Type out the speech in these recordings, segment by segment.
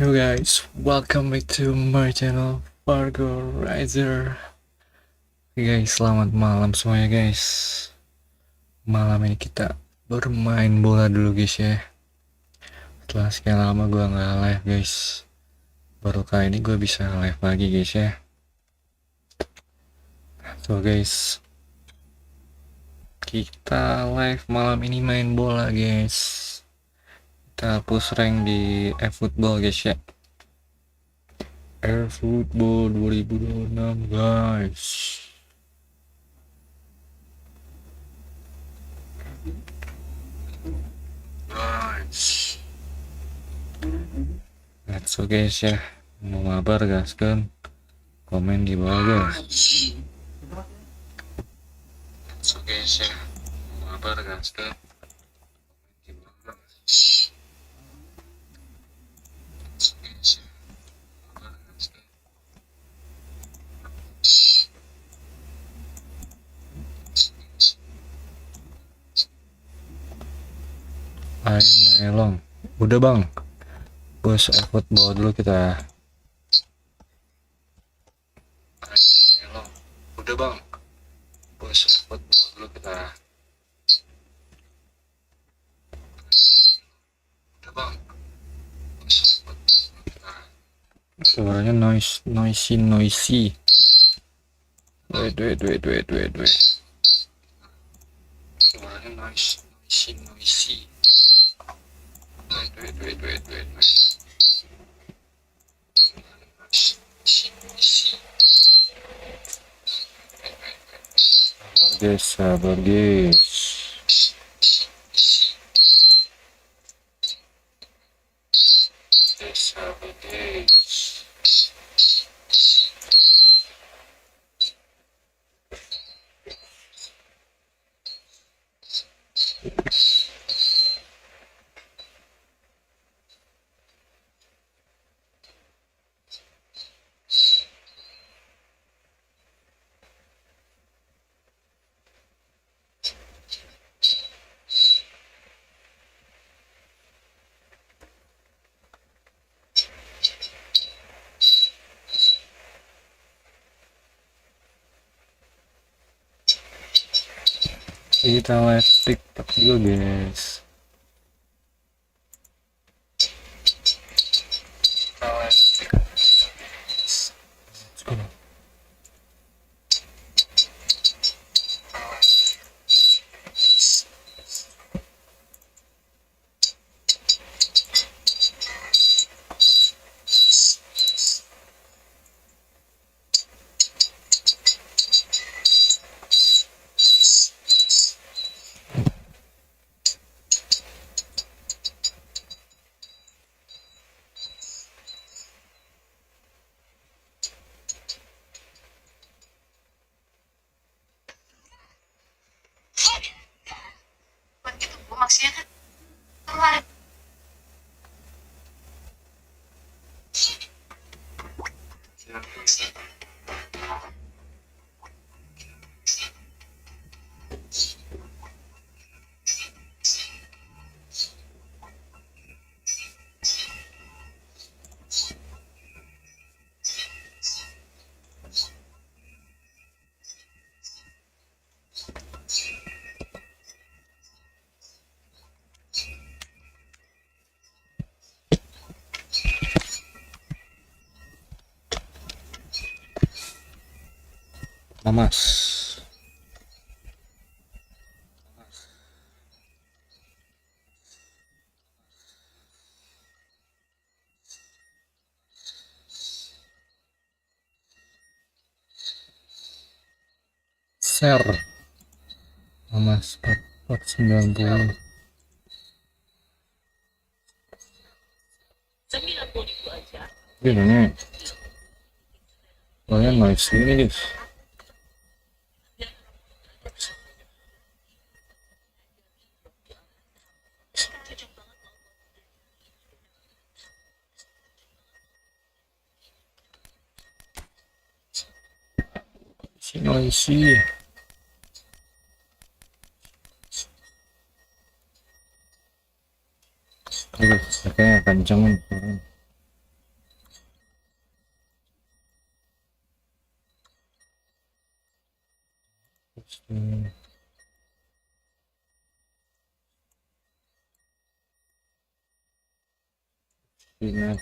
Yo guys, welcome back to my channel FARGORIZER. Oke guys, selamat malam semuanya guys. Malam ini kita bermain bola dulu guys ya. Setelah sekian lama gue nggak live guys, baru kali ini gue bisa live lagi guys ya. So guys, kita live malam ini main bola guys. Kita push rank di eFootball guys ya. eFootball 2026 guys. Let's go guys ya. Mau mabar guys kan, komen di bawah guys. Let's go guys ya. Mau mabar guys kan, komen di bawah guys. Let's go guys ya. Mabar guys kan. Ayo long. Udah bang, bos football dulu kita. Ayo long. Udah bang, bos football dulu kita. Udah bang, bos football dulu kita. Suaranya noisy. Wait. Suaranya noisy. Wait. Sabar guys. Kita live TikTok juga guys. Maksudnya kan kemarin Mamas. Share. Mamas 490. 90.000 aja. Gitu nih. Soalnya noise ini guys. Si noisy. Aduh, kayaknya kenceng nih. Hmm, Ingat.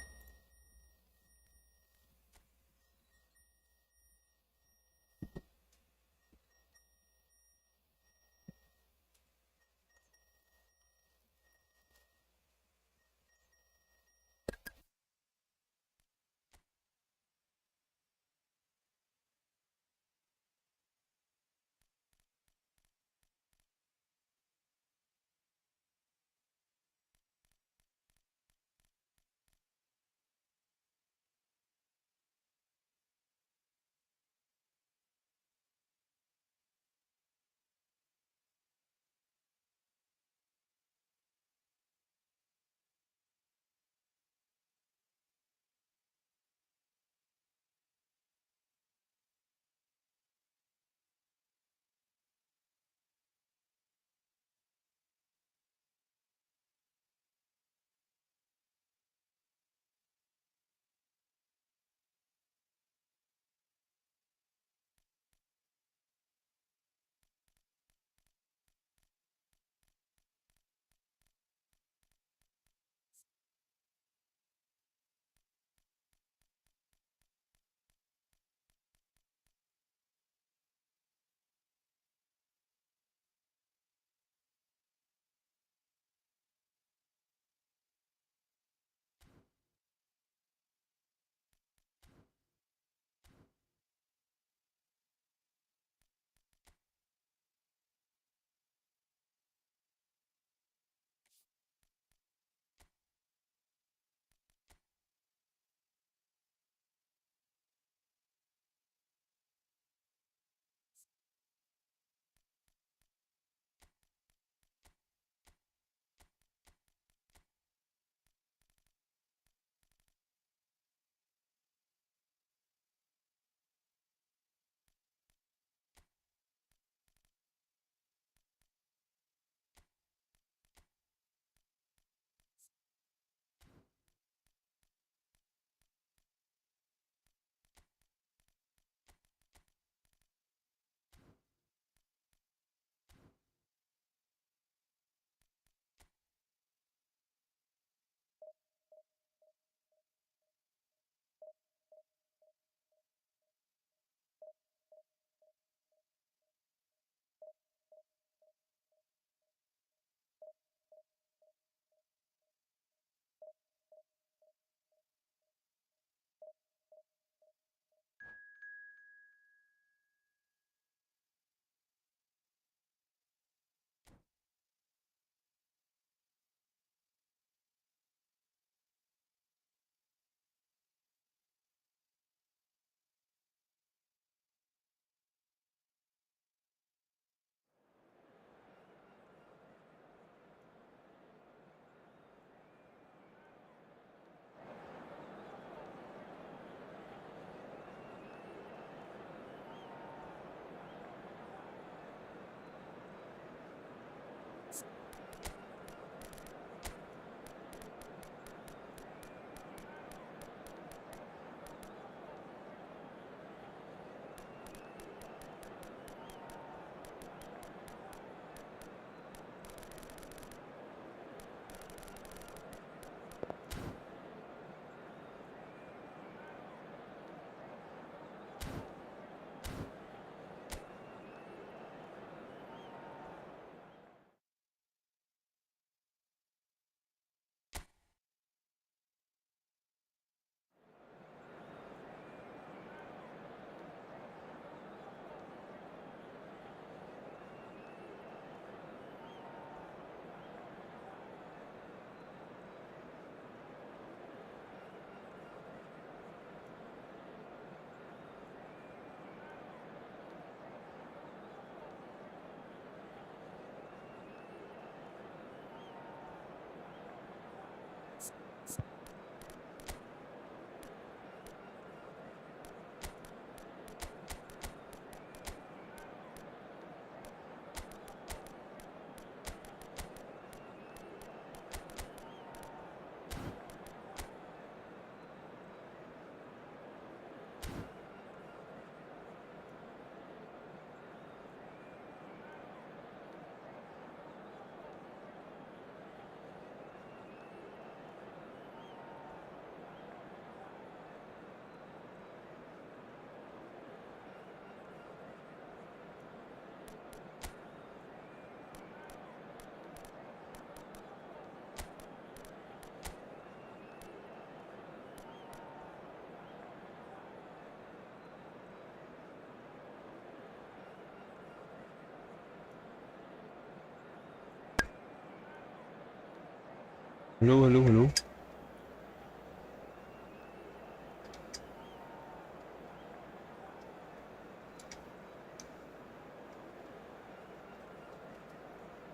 Hello, hello, hello.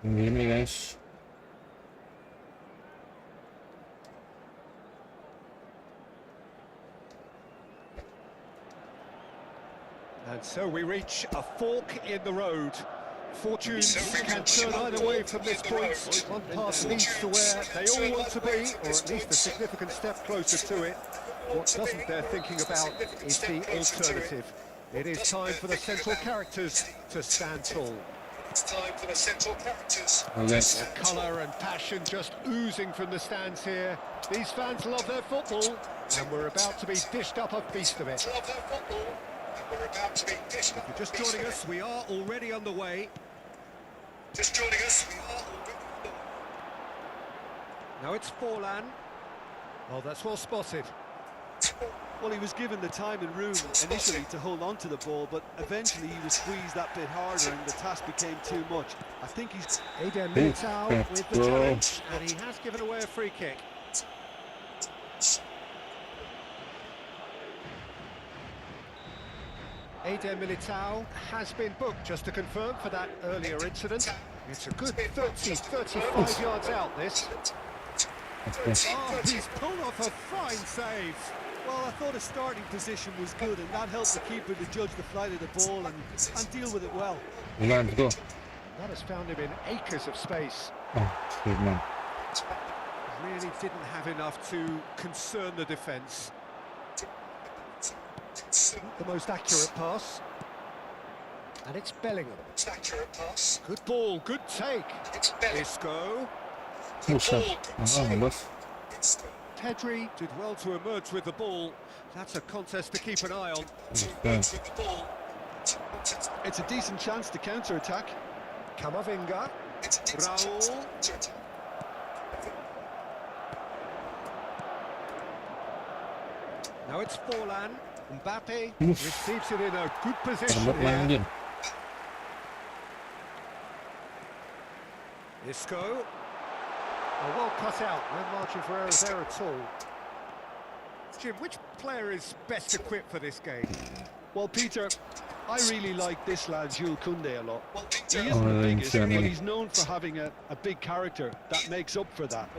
Can you hear me, guys? And so we reach a fork in the road. Fortunes can turn either way from this point. One pass leads to where they all want to be, or at least a significant step closer to it. What doesn't they're thinking about is the alternative. It is time for the central characters to stand tall. It's time for the central characters. Okay. Colour and passion just oozing from the stands here. These fans love their football, and we're about to be dished up a feast of it. Love their football, and we're about to be dished up. If you're just joining us, we are already underway. Just joining us, we are already. Now it's Forlan. Oh, that's well spotted. Well, he was given the time and room initially to hold on to the ball, but eventually he was squeezed that bit harder and the task became too much. I think he's... Eden Militao with the challenge, and he has given away a free kick. Eden Militao has been booked, just to confirm, for that earlier incident. It's a good 35 yards out, this. Oh, he's pulled off a fine save. Well, I thought his starting position was good, and that helped the keeper to judge the flight of the ball and deal with it well. Let's go. That has found him in acres of space. Oh, good man. Really didn't have enough to concern the defence. The most accurate pass. And it's Bellingham. It's an accurate pass. Good ball, good take. It's Bellingham. Isco. Puxa. Ah, boss. Pedri did well to emerge with the ball. That's a contest to keep an eye on. It's a decent chance to counter-attack. Camavinga. Raul. Now it's Forlan. Mbappe receives it in a good position Rebut main here. dia. Isco. Oh, well cut out. No margin for error there at all. Jim, which player is best equipped for this game? Well, Peter, I really like this lad, Jules Koundé, a lot. He Oh, isn't the biggest, but Germany. he's known for having a big character that makes up for that.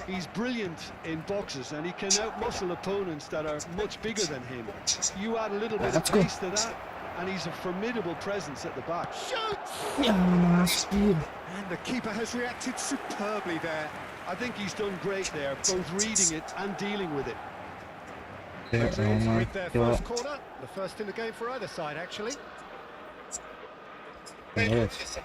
He's brilliant in boxes, and he can outmuscle opponents that are much bigger than him. You add a little bit of Let's go. pace to that, and he's a formidable presence at the back. Shoots! Ya, mas speed. And the keeper has reacted superbly there. I think he's done great there, both reading it and dealing with it. Ya, Madrid aman. with their Coba. first corner, the first in the game for either side, actually. Yes.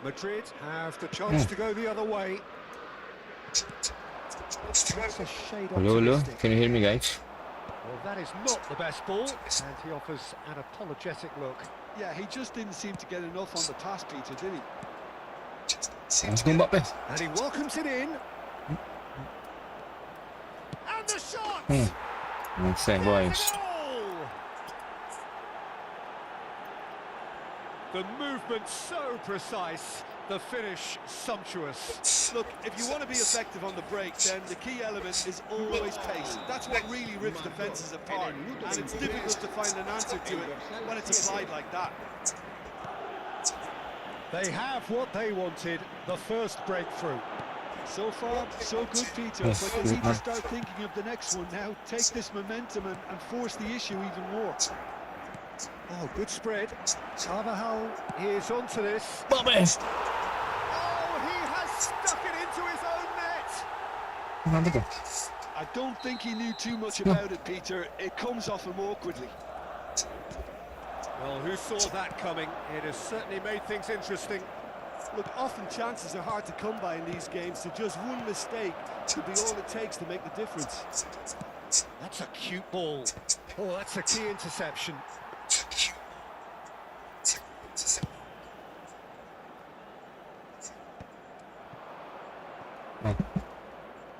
Madrid have the chance to go the other way. That's a shade Hello, hello. optimistic. Can you hear me, guys? Well, that is not the best ball, and he offers an apologetic look. Yeah, he just didn't seem to get enough on the pass, Peter, did he? Let's go, Mbappe. And he welcomes it in. And the shot! Let's say, boys. Goal! The movement so precise, the finish sumptuous. Look, if you want to be effective on the break, then the key element is always pace. That's what really rips defences apart, and it's difficult to find an answer to it when it's applied like that. They have what they wanted, the first breakthrough. So far, so good, Peter, Yes, but they need good to start thinking of the next one now, take this momentum and force the issue even more. Oh, good spread. Carvajal is onto this. Mbappe. Oh, he has stuck it into his own net. Kenapa tuh? I don't think he knew too much about it, Peter. It comes off him awkwardly. Well, who saw that coming? It has certainly made things interesting. Look, often chances are hard to come by in these games, so just one mistake could be all it takes to make the difference. That's a cute ball. Oh, that's a key interception.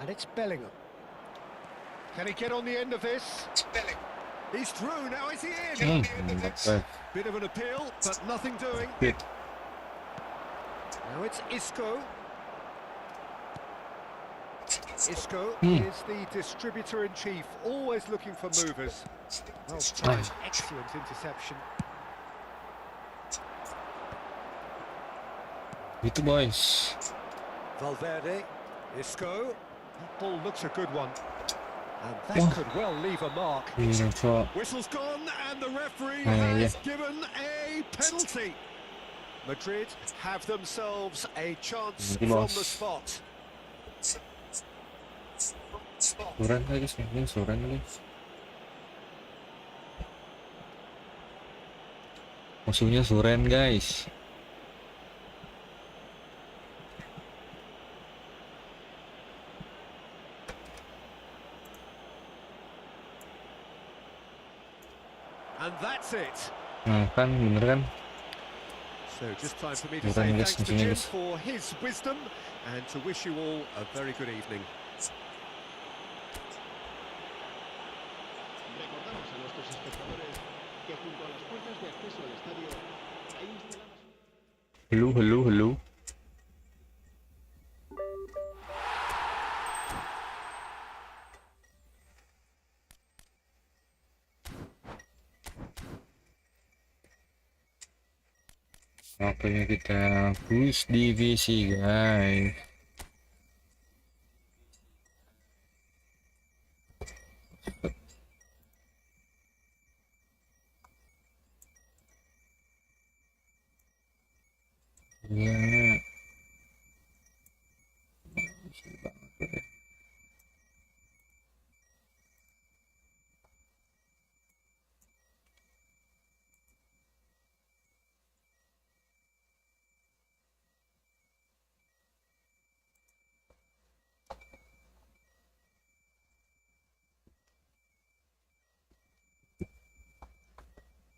And it's Bellingham. Can he get on the end of this? Belling. He's through, now is he in? Dapat. Bit of an appeal, but nothing doing. Hit. Now it's Isco. Isco is the distributor-in-chief, always looking for movers. Well timed, excellent interception. Itu boys. Valverde, Isco. That ball looks a good one. And that could well leave a mark. Ini Cok. Whistle's gone and the referee Yeah. has given a penalty. Madrid have themselves a chance Ini, from bos. the spot. Suran guys, ini suran guys. Musuhnya suren guys. And that's it. Nah kan bener kan? So just time for me to Well, say then, thanks yes, to Jim yes. for his wisdom and to wish you all a very good evening. Recordamos a nuestros espectadores que junto a las puertas de acceso al estadio hay instaladas... Helu. Waktunya kita push divisi guys. Iya. Masih banget deh.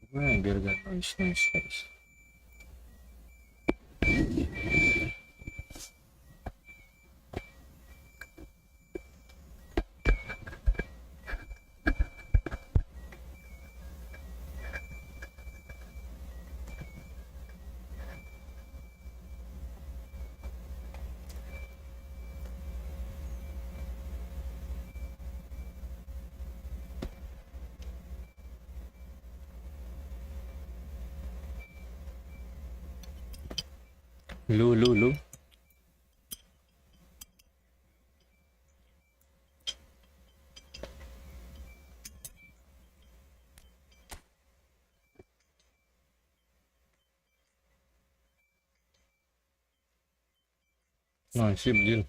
Nah, biar gak noise guys. Lu. Nah, sip Jil.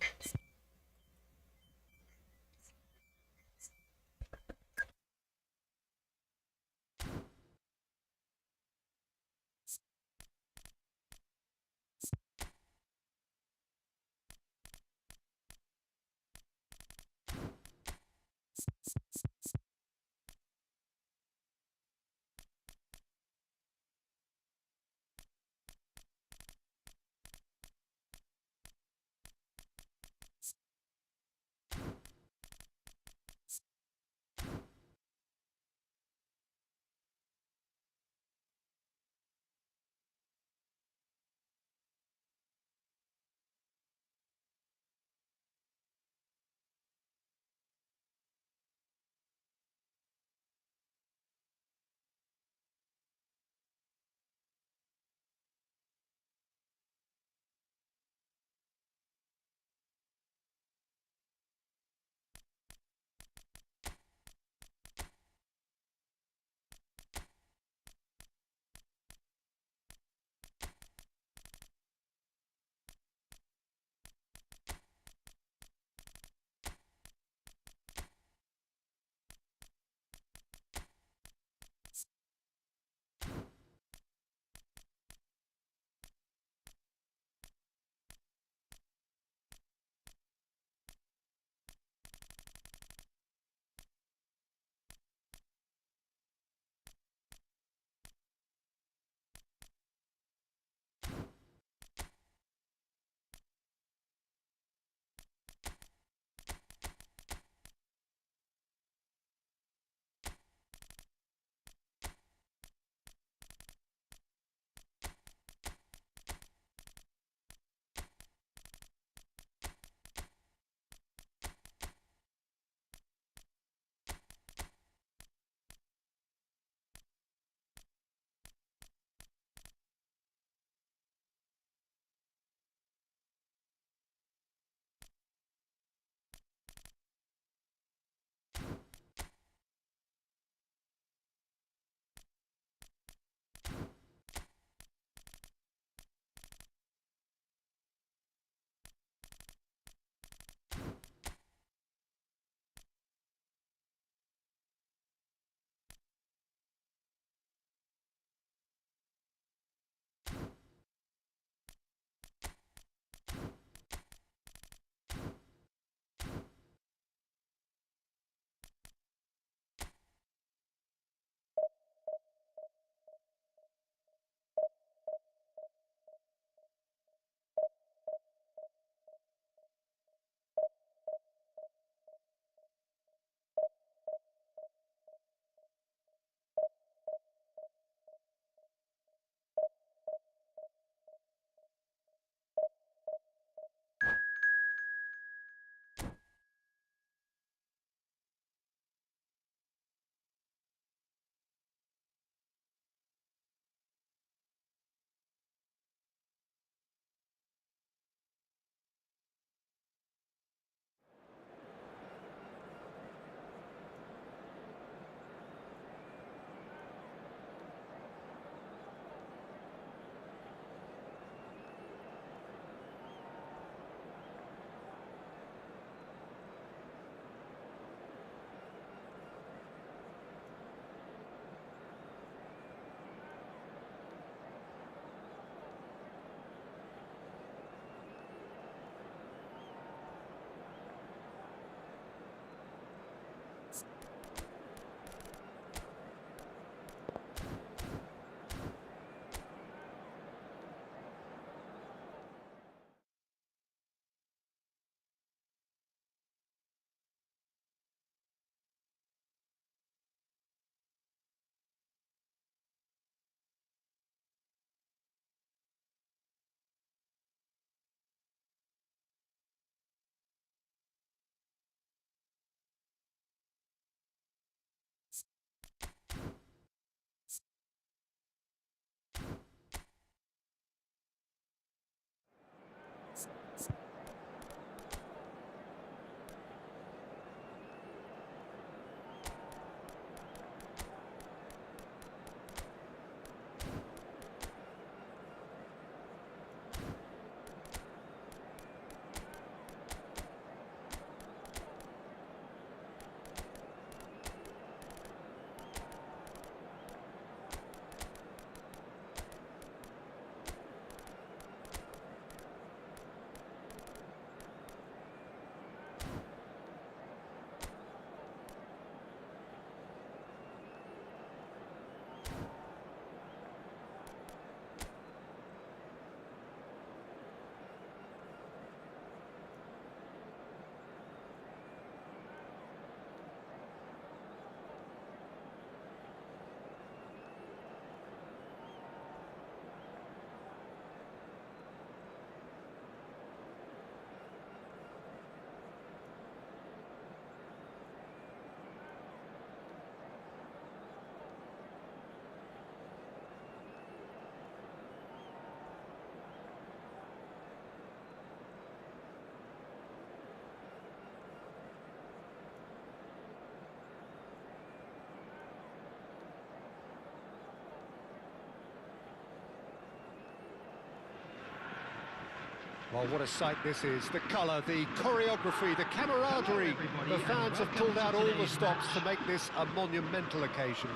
Well, what a sight this is. The colour, the choreography, the camaraderie. The fans have pulled out all the stops to make this a monumental occasion.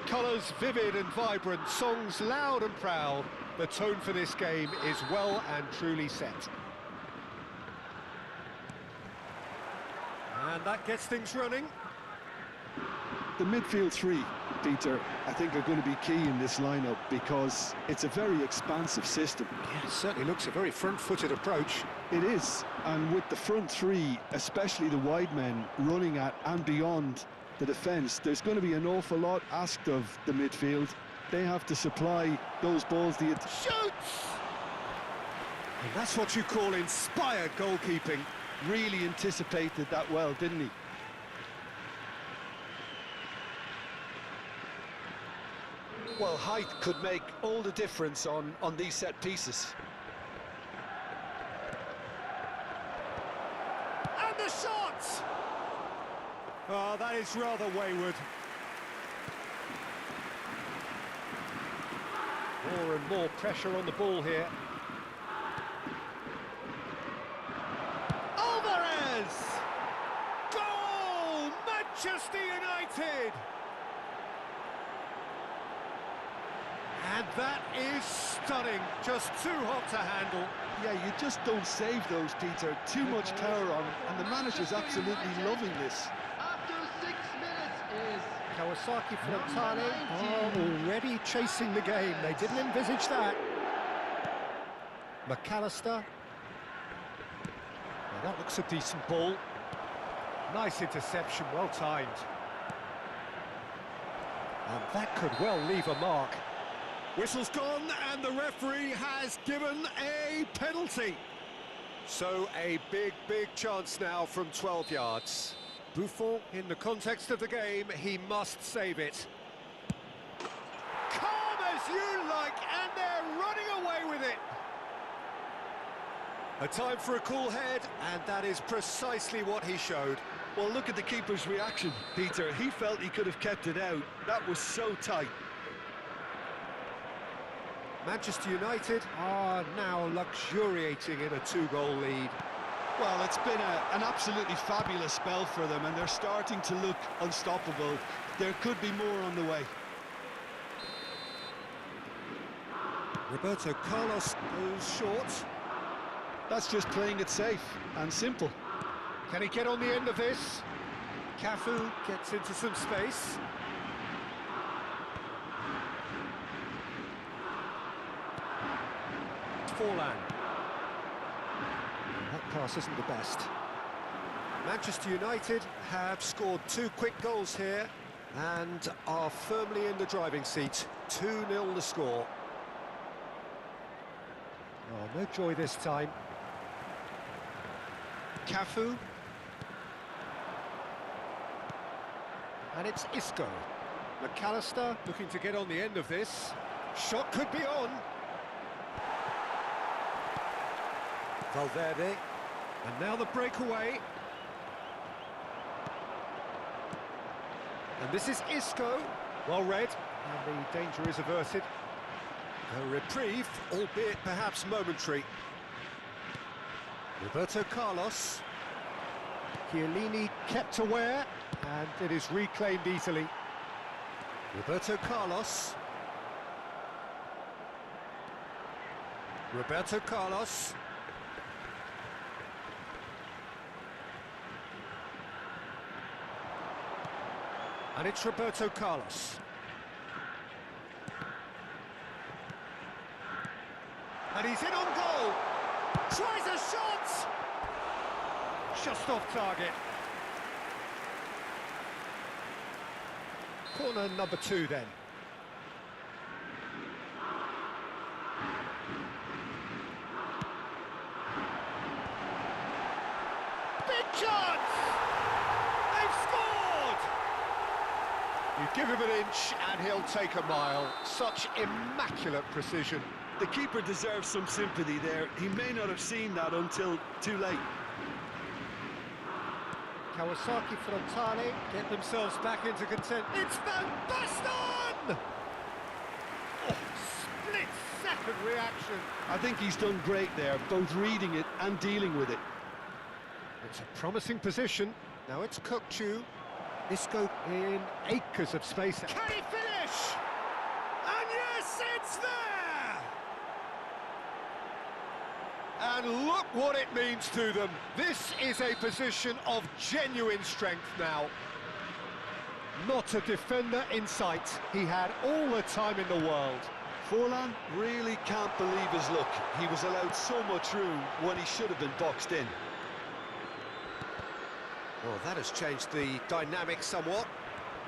Colours vivid and vibrant, songs loud and proud. The tone for this game is well and truly set. And that gets things running. The midfield three, Peter, I think are going to be key in this lineup because it's a very expansive system. Yeah, it certainly looks a very front-footed approach. It is, and with the front three, especially the wide men, running at and beyond the defence, there's going to be an awful lot asked of the midfield. They have to supply those balls. Shoots! And that's what you call inspired goalkeeping. Really anticipated that well, didn't he? Well, height could make all the difference on these set pieces. And the shot! Oh, that is rather wayward. More and more pressure on the ball here. Alvarez! Goal! Manchester United! And that is stunning. Just too hot to handle. Yeah, you just don't save those, Peter. Too much power on, and the manager's absolutely loving this. After 6 minutes is Kawasaki Frontale already chasing the game. They didn't envisage that. McAllister. Well, that looks a decent ball. Nice interception, well timed. And that could well leave a mark. Whistle's gone and the referee has given a penalty. So a big chance now from 12 yards. Buffon, in the context of the game, he must save it. Calm as you like, and they're running away with it. A time for a cool head, and that is precisely what he showed. Well, look at the keeper's reaction, Peter. He felt he could have kept it out. That was so tight. Manchester United are now luxuriating in a 2-goal lead. Well, it's been an absolutely fabulous spell for them, and they're starting to look unstoppable. There could be more on the way. Roberto Carlos goes short. That's just playing it safe and simple. Can he get on the end of this? Cafu gets into some space. Forlan. That pass isn't the best. Manchester United have scored 2 quick goals here and are firmly in the driving seat. 2-0 the score. Oh, no joy this time. Cafu. And it's Isco. McAllister looking to get on the end of this. Shot could be on. Valverde, and now the breakaway. And this is Isco, well read, and the danger is averted. A reprieve, albeit perhaps momentary. Roberto Carlos. Chiellini kept aware, and it is reclaimed easily. Roberto Carlos. Roberto Carlos. And it's Roberto Carlos. And he's in on goal. Tries a shot. Just off target. Corner number 2 then. Big chance! They've scored! You give him an inch and he'll take a mile. Such immaculate precision. The keeper deserves some sympathy there. He may not have seen that until too late. Kawasaki Frontale get themselves back into content. It's Van Basten! Oh, split second reaction. I think he's done great there, both reading it and dealing with it. It's a promising position. Now it's Kukçu. Isco in acres of space. Can he finish? And yes, it's there! And look what it means to them. This is a position of genuine strength now. Not a defender in sight. He had all the time in the world. Forlan really can't believe his luck. He was allowed so much room when he should have been boxed in. Well, that has changed the dynamic somewhat.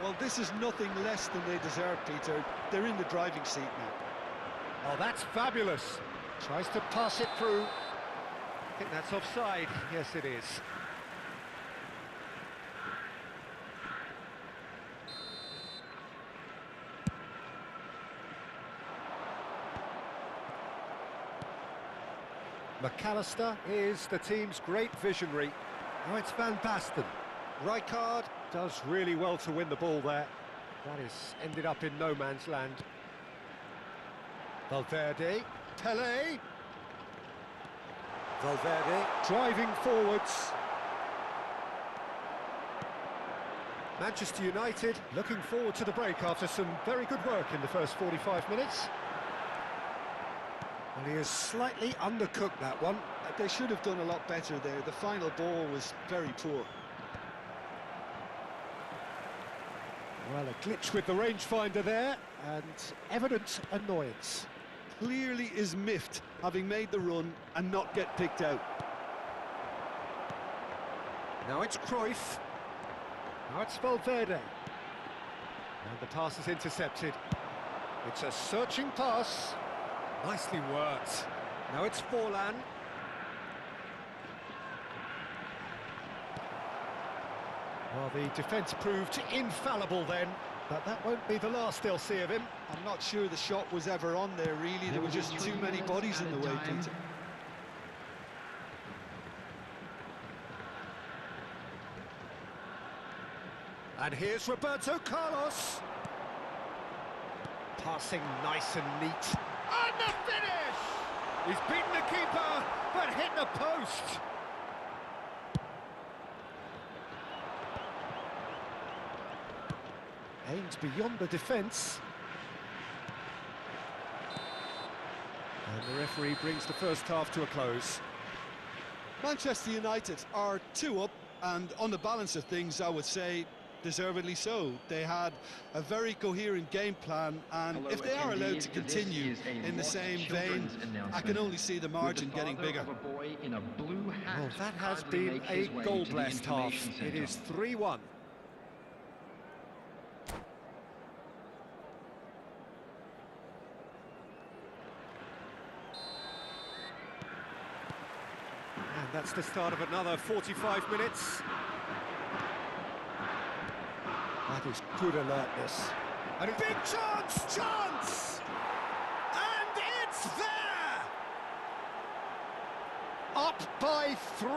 Well, this is nothing less than they deserve, Peter. They're in the driving seat now. Oh, that's fabulous. Tries to pass it through. I think that's offside. Yes, it is. McAllister is the team's great visionary. Now it's Van Basten. Rijkaard does really well to win the ball there. That has ended up in no man's land. Valverde, Pelé. Valverde driving forwards. Manchester United looking forward to the break after some very good work in the first 45 minutes. Well, he has slightly undercooked that one. They should have done a lot better there. The final ball was very poor. Well, a glitch with the rangefinder there, and evident annoyance. Clearly is miffed, having made the run and not get picked out. Now it's Cruyff. Now it's Valverde. And the pass is intercepted. It's a searching pass. Nicely worked. Now it's Forlan. Well, the defence proved infallible then, but that won't be the last they'll see of him. I'm not sure the shot was ever on there, really. There were just too many bodies in the way, Peter. And here's Roberto Carlos. Passing nice and neat. And the finish! He's beaten the keeper, but hit the post. Aims beyond the defence. And the referee brings the first half to a close. Manchester United are 2 up, and on the balance of things, I would say deservedly so. They had a very coherent game plan, and if they are allowed to continue in the same vein, I can only see the margin getting bigger. Well, that has been a goal-blessed half. It is 3-1. And that's the start of another 45 minutes. That is good alertness. And a big chance! And it's there! Up by 3.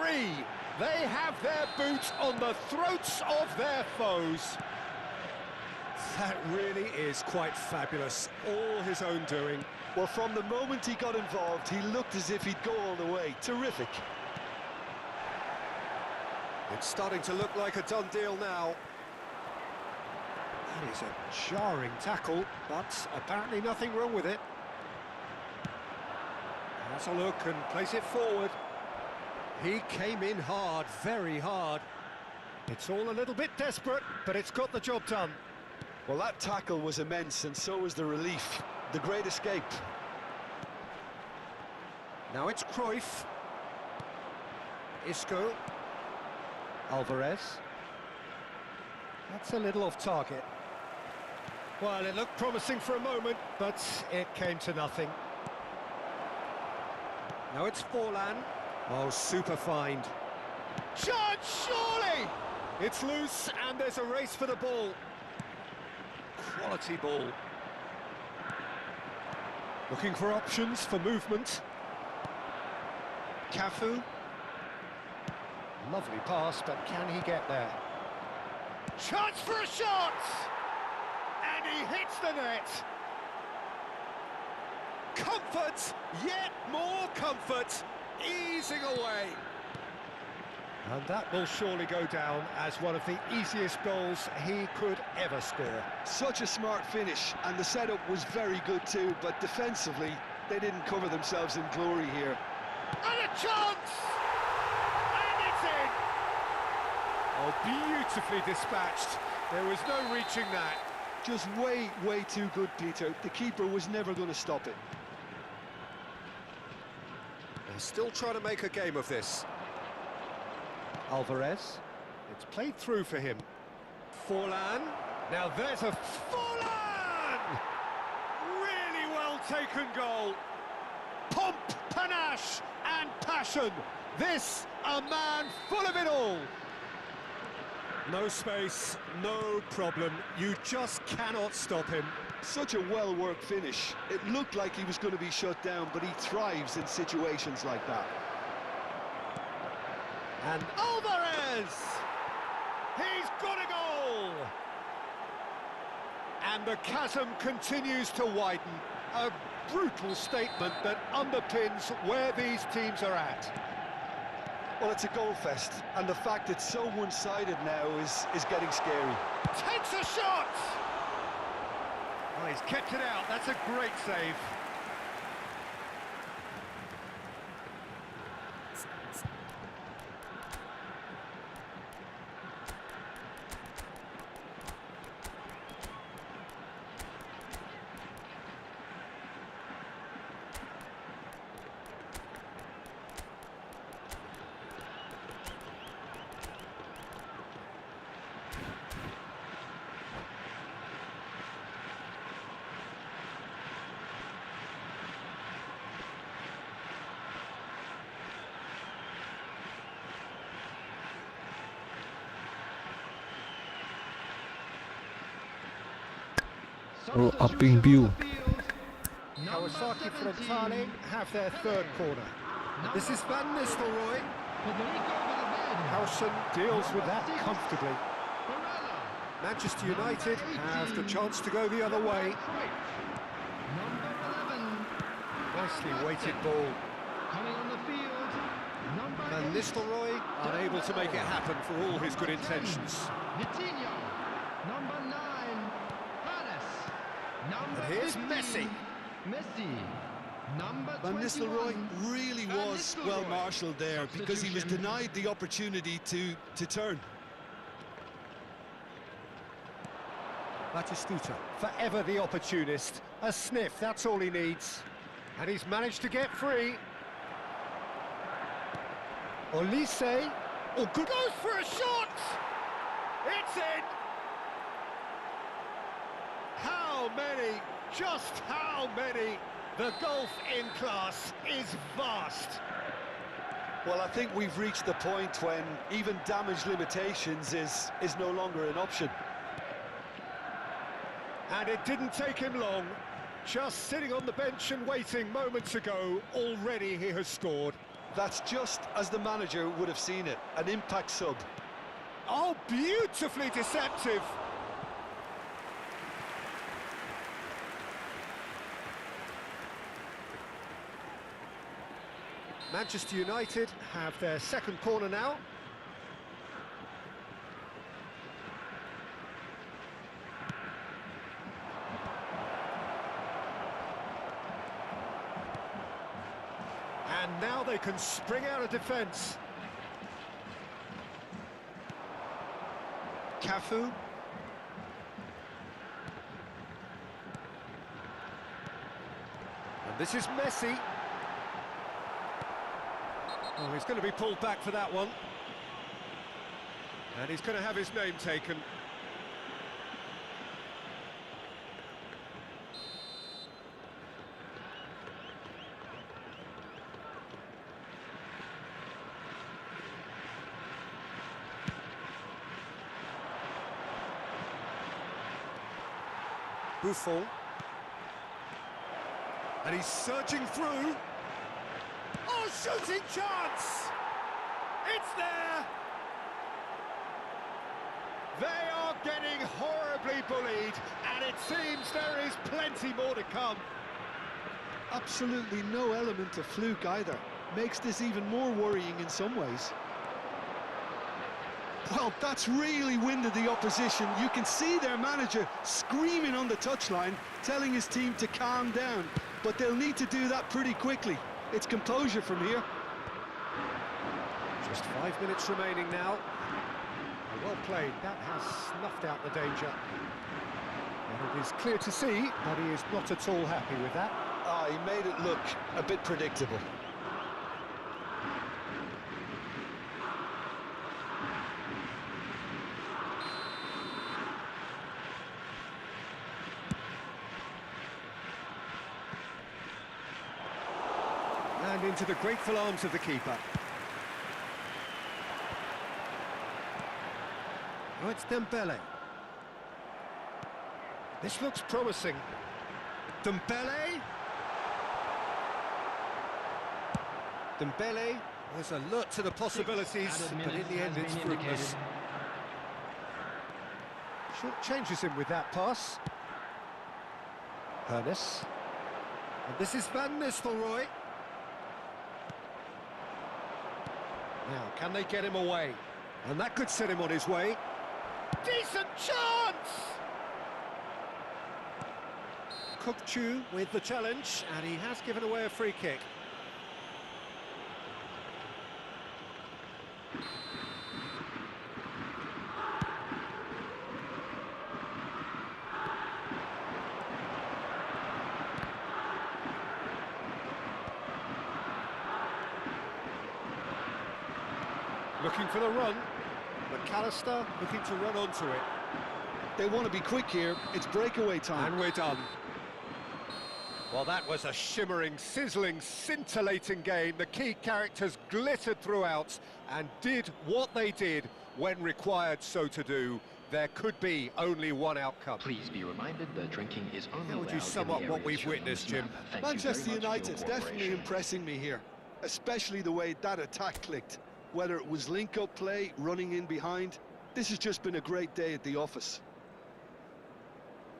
They have their boot on the throats of their foes. That really is quite fabulous. All his own doing. Well, from the moment he got involved, he looked as if he'd go all the way. Terrific. It's starting to look like a done deal now. That is a jarring tackle, but apparently nothing wrong with it. Has a look and plays it forward. He came in hard, very hard. It's all a little bit desperate, but it's got the job done. Well, that tackle was immense, and so was the relief. The great escape. Now it's Cruyff. Isco. Alvarez. That's a little off target. Well, it looked promising for a moment, but it came to nothing. Now it's Forlan. Oh, super find. Chance, surely! It's loose, and there's a race for the ball. Quality ball. Looking for options for movement. Cafu. Lovely pass, but can he get there? Chance for a shot! And he hits the net! comfort, yet more comfort, easing away. And that will surely go down as one of the easiest goals he could ever score. Such a smart finish, and the setup was very good too, but defensively, they didn't cover themselves in glory here. And a chance! And it's in! Oh, beautifully dispatched. There was no reaching that. Just way too good, Peter. The keeper was never going to stop it. They're still trying to make a game of this. Alvarez. It's played through for him. Forlan. Now there's a Forlan! Really well taken goal. Pomp, panache and passion. This, a man full of it all. No space, no problem. You just cannot stop him. Such a well-worked finish. It looked like he was going to be shut down, but he thrives in situations like that. And Alvarez! He's got a goal! And the chasm continues to widen. A brutal statement that underpins where these teams are at. Well, it's a goal fest, and the fact it's so one-sided now is getting scary. Takes a shot! Oh, he's kept it out. That's a great save. Oh, upping view. Kawasaki Frontale have their third corner. This is Van Nistelrooy. Howson deals with that comfortably. Manchester United have the chance to go the other way. Nicely weighted ball. Van Nistelrooy unable to make it happen for all his good intentions. And here's Messi. Van Nistelrooy really was well marshalled there because he was denied the opportunity to turn. Batistuta, forever the opportunist. A sniff, that's all he needs. And he's managed to get free. Olise. Oh, good. Goes for a shot! It's in! How many? Just how many? The gulf in class is vast. Well, I think we've reached the point when even damage limitations is no longer an option. And it didn't take him long. Just sitting on the bench and waiting moments ago, already he has scored. That's just as the manager would have seen it, an impact sub. Oh, beautifully deceptive. Manchester United have their second corner now. And now they can spring out of defence. Cafu. And this is Messi. Oh, he's going to be pulled back for that one. And he's going to have his name taken. Buffon. And he's surging through. Oh, shooting chance! It's there! They are getting horribly bullied, and it seems there is plenty more to come. Absolutely no element of fluke either. Makes this even more worrying in some ways. Well, that's really winded the opposition. You can see their manager screaming on the touchline, telling his team to calm down. But they'll need to do that pretty quickly. It's composure from here. Just 5 minutes remaining now. Well played, that has snuffed out the danger. And it is clear to see that he is not at all happy with that. He made it look a bit predictable. And into the grateful arms of the keeper. Oh, it's Dembele. This looks promising. Dembele. Dembele was alert to the possibilities, but in the end it's fruitless. Short changes him with that pass. Ernest. And this is Van Nistelrooy. Now, can they get him away? And that could set him on his way. Decent chance! Kukchu with the challenge, and he has given away a free kick. Looking for the run. McAllister looking to run onto it. They want to be quick here. It's breakaway time. And we're done. Well, that was a shimmering, sizzling, scintillating game. The key characters glittered throughout and did what they did when required so to do. There could be only one outcome. Please be reminded that drinking is only How would you allowed sum in up the what areas we've shown on witnessed, this map. Jim? Thank you very Manchester much for your United's definitely cooperation. impressing me here, especially the way that attack clicked. Whether it was link-up play, running in behind, this has just been a great day at the office.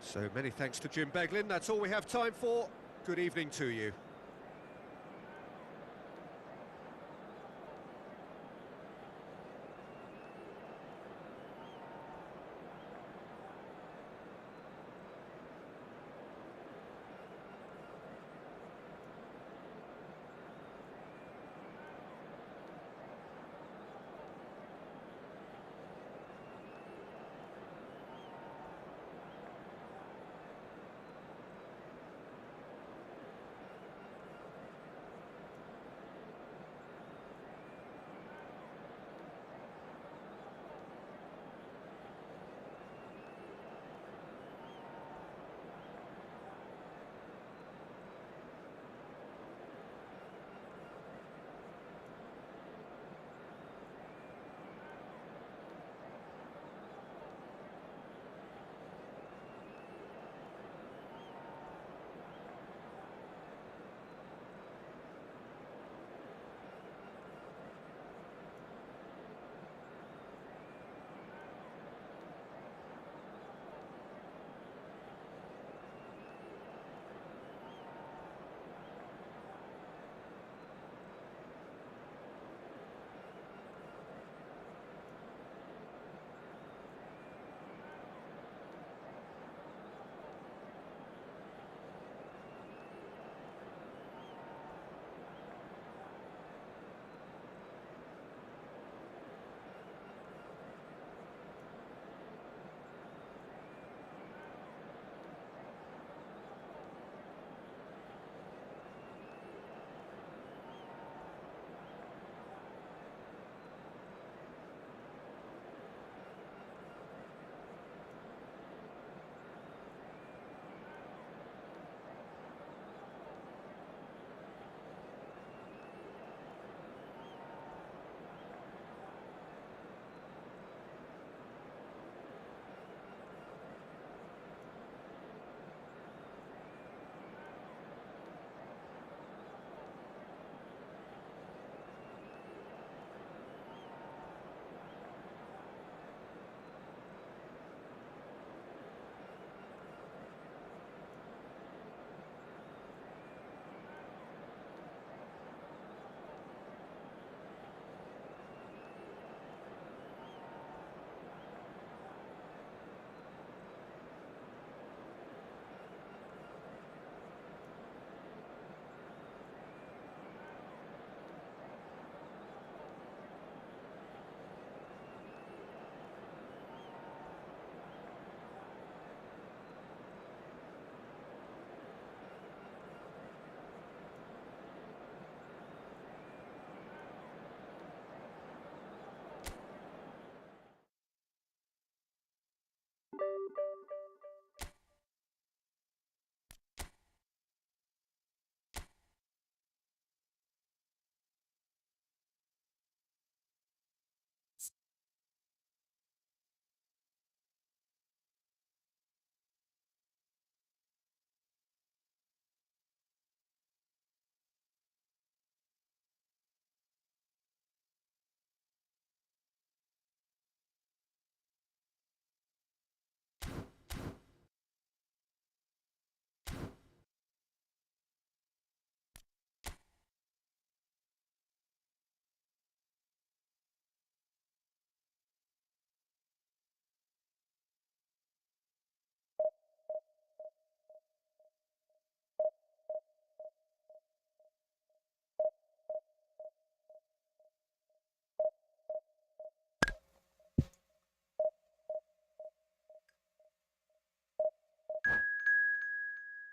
So many thanks to Jim Beglin. That's all we have time for. Good evening to you.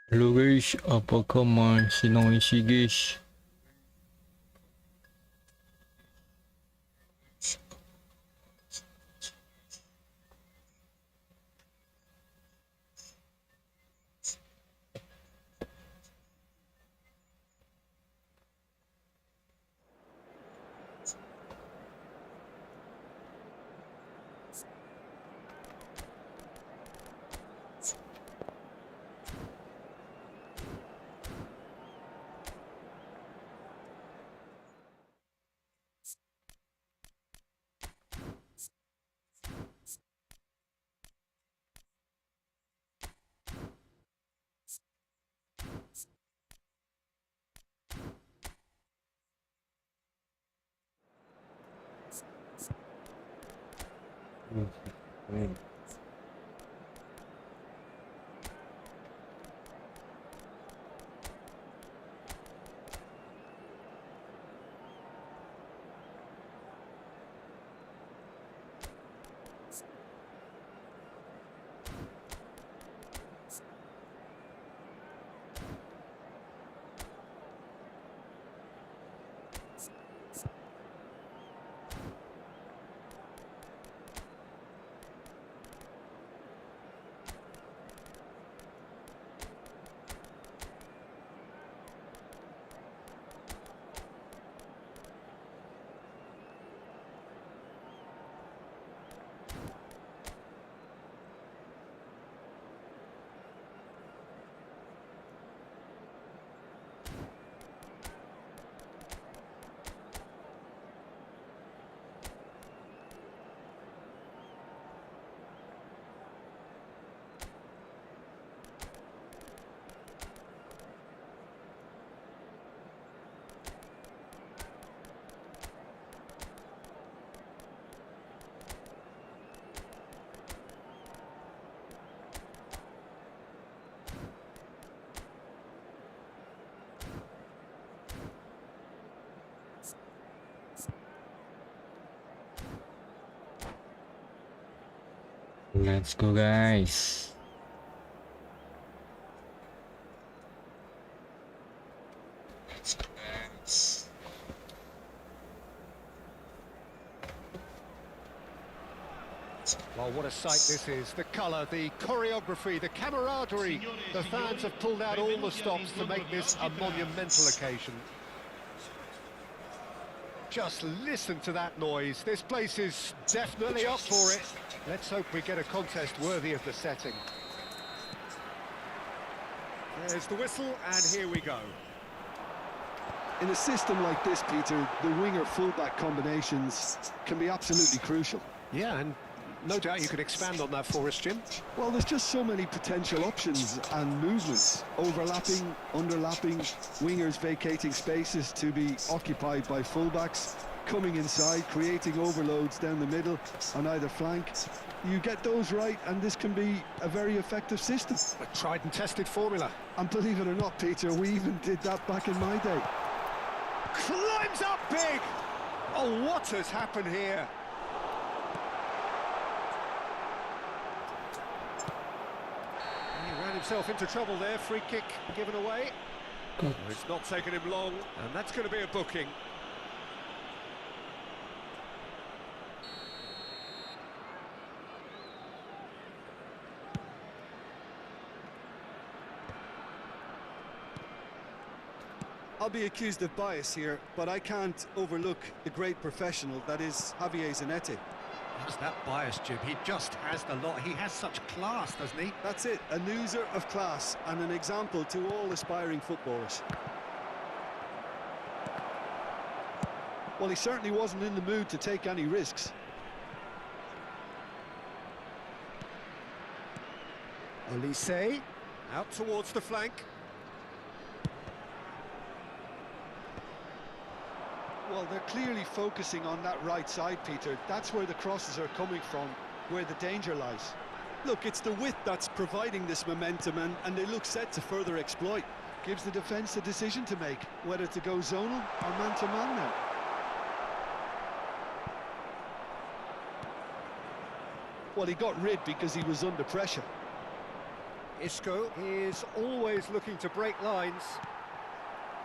Halo guys, apakah masih noisy guys? Let's go guys. Let's go guys. Well, what a sight this is. The colour, the choreography, the camaraderie. The fans have pulled out all the stops to make this a monumental occasion. Just listen to that noise. This place is definitely up for it. Let's hope we get a contest worthy of the setting. There's the whistle, and here we go. In a system like this, Peter, the winger-fullback combinations can be absolutely crucial. Yeah, and no doubt you could expand on that for us, Jim. Well, there's just so many potential options and movements. Overlapping, underlapping, wingers vacating spaces to be occupied by fullbacks, coming inside, creating overloads down the middle on either flank. You get those right, and this can be a very effective system. A tried and tested formula. And believe it or not, Peter, we even did that back in my day. Climbs up big! Oh, what has happened here? He ran himself into trouble there. Free kick given away. Oh, it's not taken him long, and that's going to be a booking. I'll be accused of bias here, but I can't overlook the great professional that is Javier Zanetti. What's that bias, Jim? He just has the lot. He has such class, doesn't he? That's it, a loser of class and an example to all aspiring footballers. Well, he certainly wasn't in the mood to take any risks. Olise, out towards the flank. Well, they're clearly focusing on that right side, Peter. That's where the crosses are coming from, where the danger lies. Look, it's the width that's providing this momentum, and they look set to further exploit. Gives the defence a decision to make, whether to go zonal or man-to-man now. Well, he got rid because he was under pressure. Isco is always looking to break lines.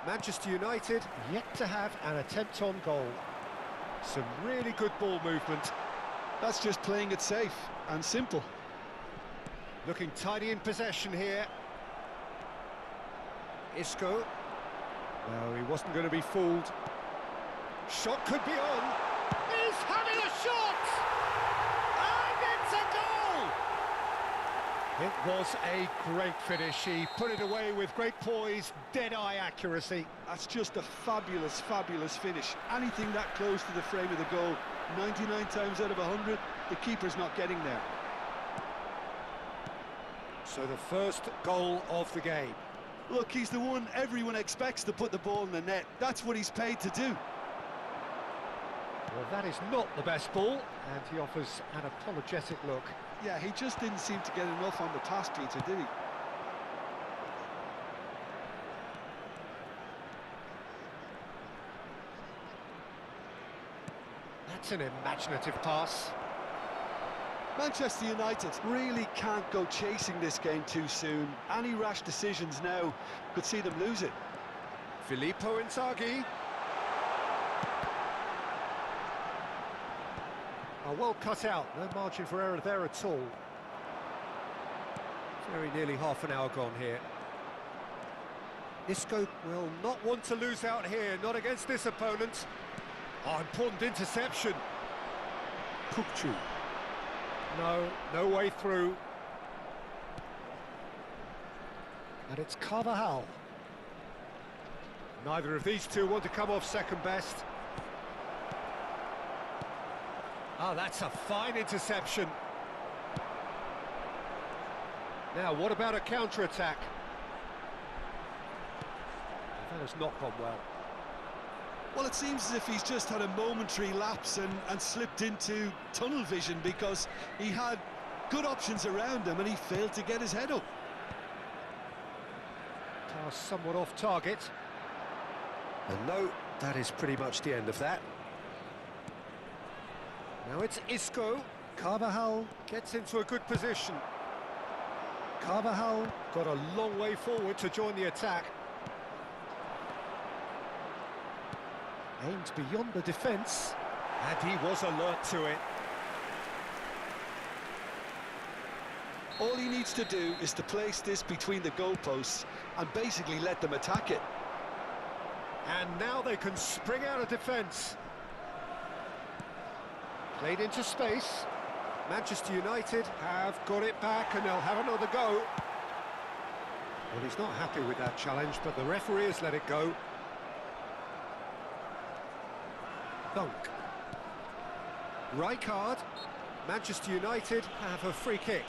Manchester United yet to have an attempt on goal. Some really good ball movement. That's just playing it safe and simple. Looking tidy in possession here. Isco. No, he wasn't going to be fooled. Shot could be on. He's having a shot! And it's a goal! It was a great finish. He put it away with great poise, dead-eye accuracy. That's just a fabulous, fabulous finish. Anything that close to the frame of the goal, 99 times out of 100, the keeper's not getting there. So the first goal of the game. Look, he's the one everyone expects to put the ball in the net. That's what he's paid to do. Well, that is not the best ball, and he offers an apologetic look. Yeah, he just didn't seem to get enough on the pass, Peter, did he? That's an imaginative pass. Manchester United really can't go chasing this game too soon. Any rash decisions now could see them lose it. Filippo Inzaghi. Oh, well cut out, no margin for error there at all. Very nearly half an hour gone here. Isco will not want to lose out here, not against this opponent. Oh, important interception. Kukcu. No way through. And it's Carvajal. Neither of these two want to come off second best. Oh, that's a fine interception. Now, what about a counter-attack? That has not gone well. Well, it seems as if he's just had a momentary lapse and slipped into tunnel vision, because he had good options around him and he failed to get his head up. Pass somewhat off target. And no, that is pretty much the end of that. Now it's Isco. Carvajal gets into a good position. Carvajal got a long way forward to join the attack. Aimed beyond the defence, and he was alert to it. All he needs to do is to place this between the goalposts and basically let them attack it. And now they can spring out of defence. Played into space. Manchester United have got it back and they'll have another go. Well, he's not happy with that challenge, but the referee has let it go. Dunk. Rijkaard. Manchester United have a free kick.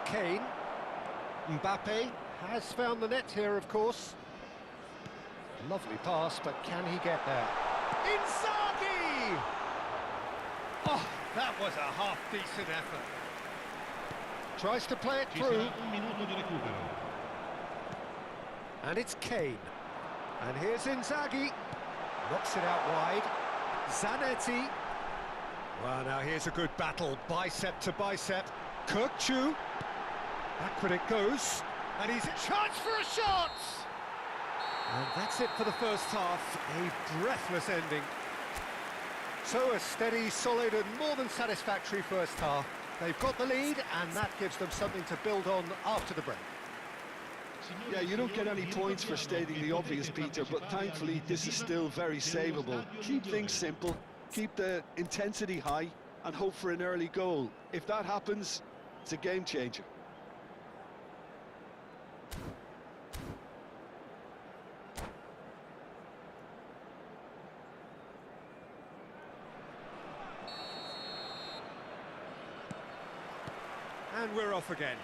Kane. Mbappe has found the net here, of course. Lovely pass, but can he get there? Inzaghi! Oh, that was a half-decent effort. Tries to play it through. And it's Kane. And here's Inzaghi. Knocks it out wide. Zanetti. Well, now here's a good battle, bicep to bicep. Kukcu. Backward it goes. And he's a chance for a shot! And that's it for the first half. A breathless ending. So a steady, solid and more than satisfactory first half. They've got the lead, and that gives them something to build on after the break. Yeah, you don't get any points for stating the obvious, Peter, but thankfully this is still very savable. Keep things simple, keep the intensity high, and hope for an early goal. If that happens, it's a game changer. And we're off again.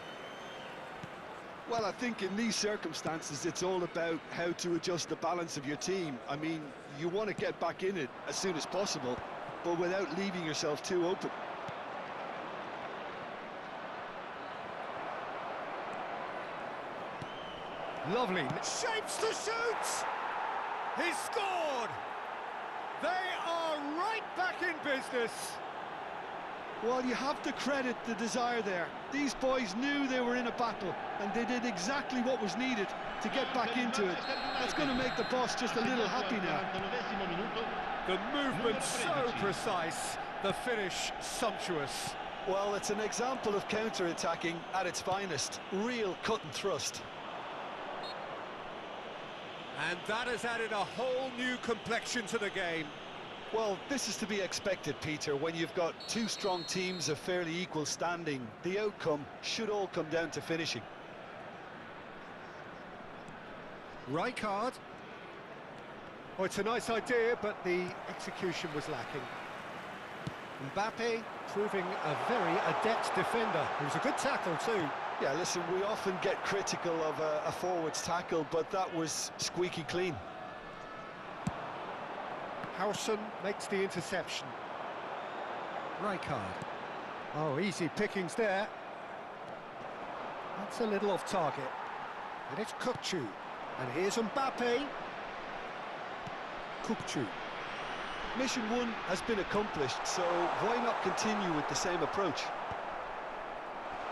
Well, I think in these circumstances, it's all about how to adjust the balance of your team. I mean, you want to get back in it as soon as possible, but without leaving yourself too open. Lovely. Shapes to shoot! He's scored! They are right back in business. Well, you have to credit the desire there. These boys knew they were in a battle, and they did exactly what was needed to get back into it. That's going to make the boss just a little happy now. The movement so precise, the finish sumptuous. Well, it's an example of counter-attacking at its finest. Real cut and thrust. And that has added a whole new complexion to the game. Well, this is to be expected, Peter. When you've got two strong teams of fairly equal standing, the outcome should all come down to finishing. Rijkaard. Oh, it's a nice idea, but the execution was lacking. Mbappe proving a very adept defender. It was a good tackle too. Yeah, listen, we often get critical of a forward's tackle, but that was squeaky clean. Howson makes the interception. Rijkaard. Oh, easy pickings there. That's a little off target. And it's Kukçu. And here's Mbappe. Kukçu. Mission one has been accomplished, so why not continue with the same approach?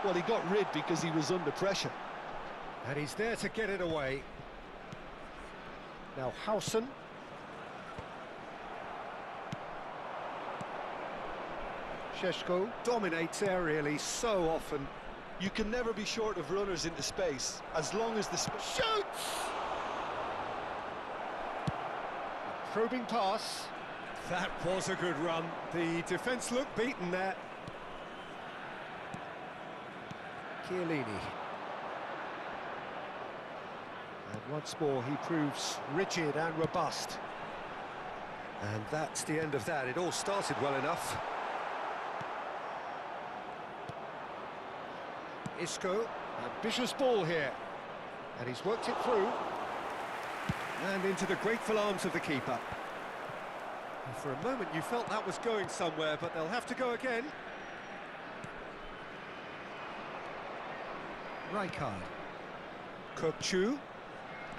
Well, he got rid because he was under pressure. And he's there to get it away. Now Howson. Šeško dominates aerially so often. You can never be short of runners into space, as long as the Shoots! Probing pass. That was a good run. The defence looked beaten there. Chiellini. And once more he proves rigid and robust. And that's the end of that. It all started well enough. Isco, ambitious ball here. And he's worked it through. And into the grateful arms of the keeper. And for a moment you felt that was going somewhere, but they'll have to go again. Rijkaard. Kukçu.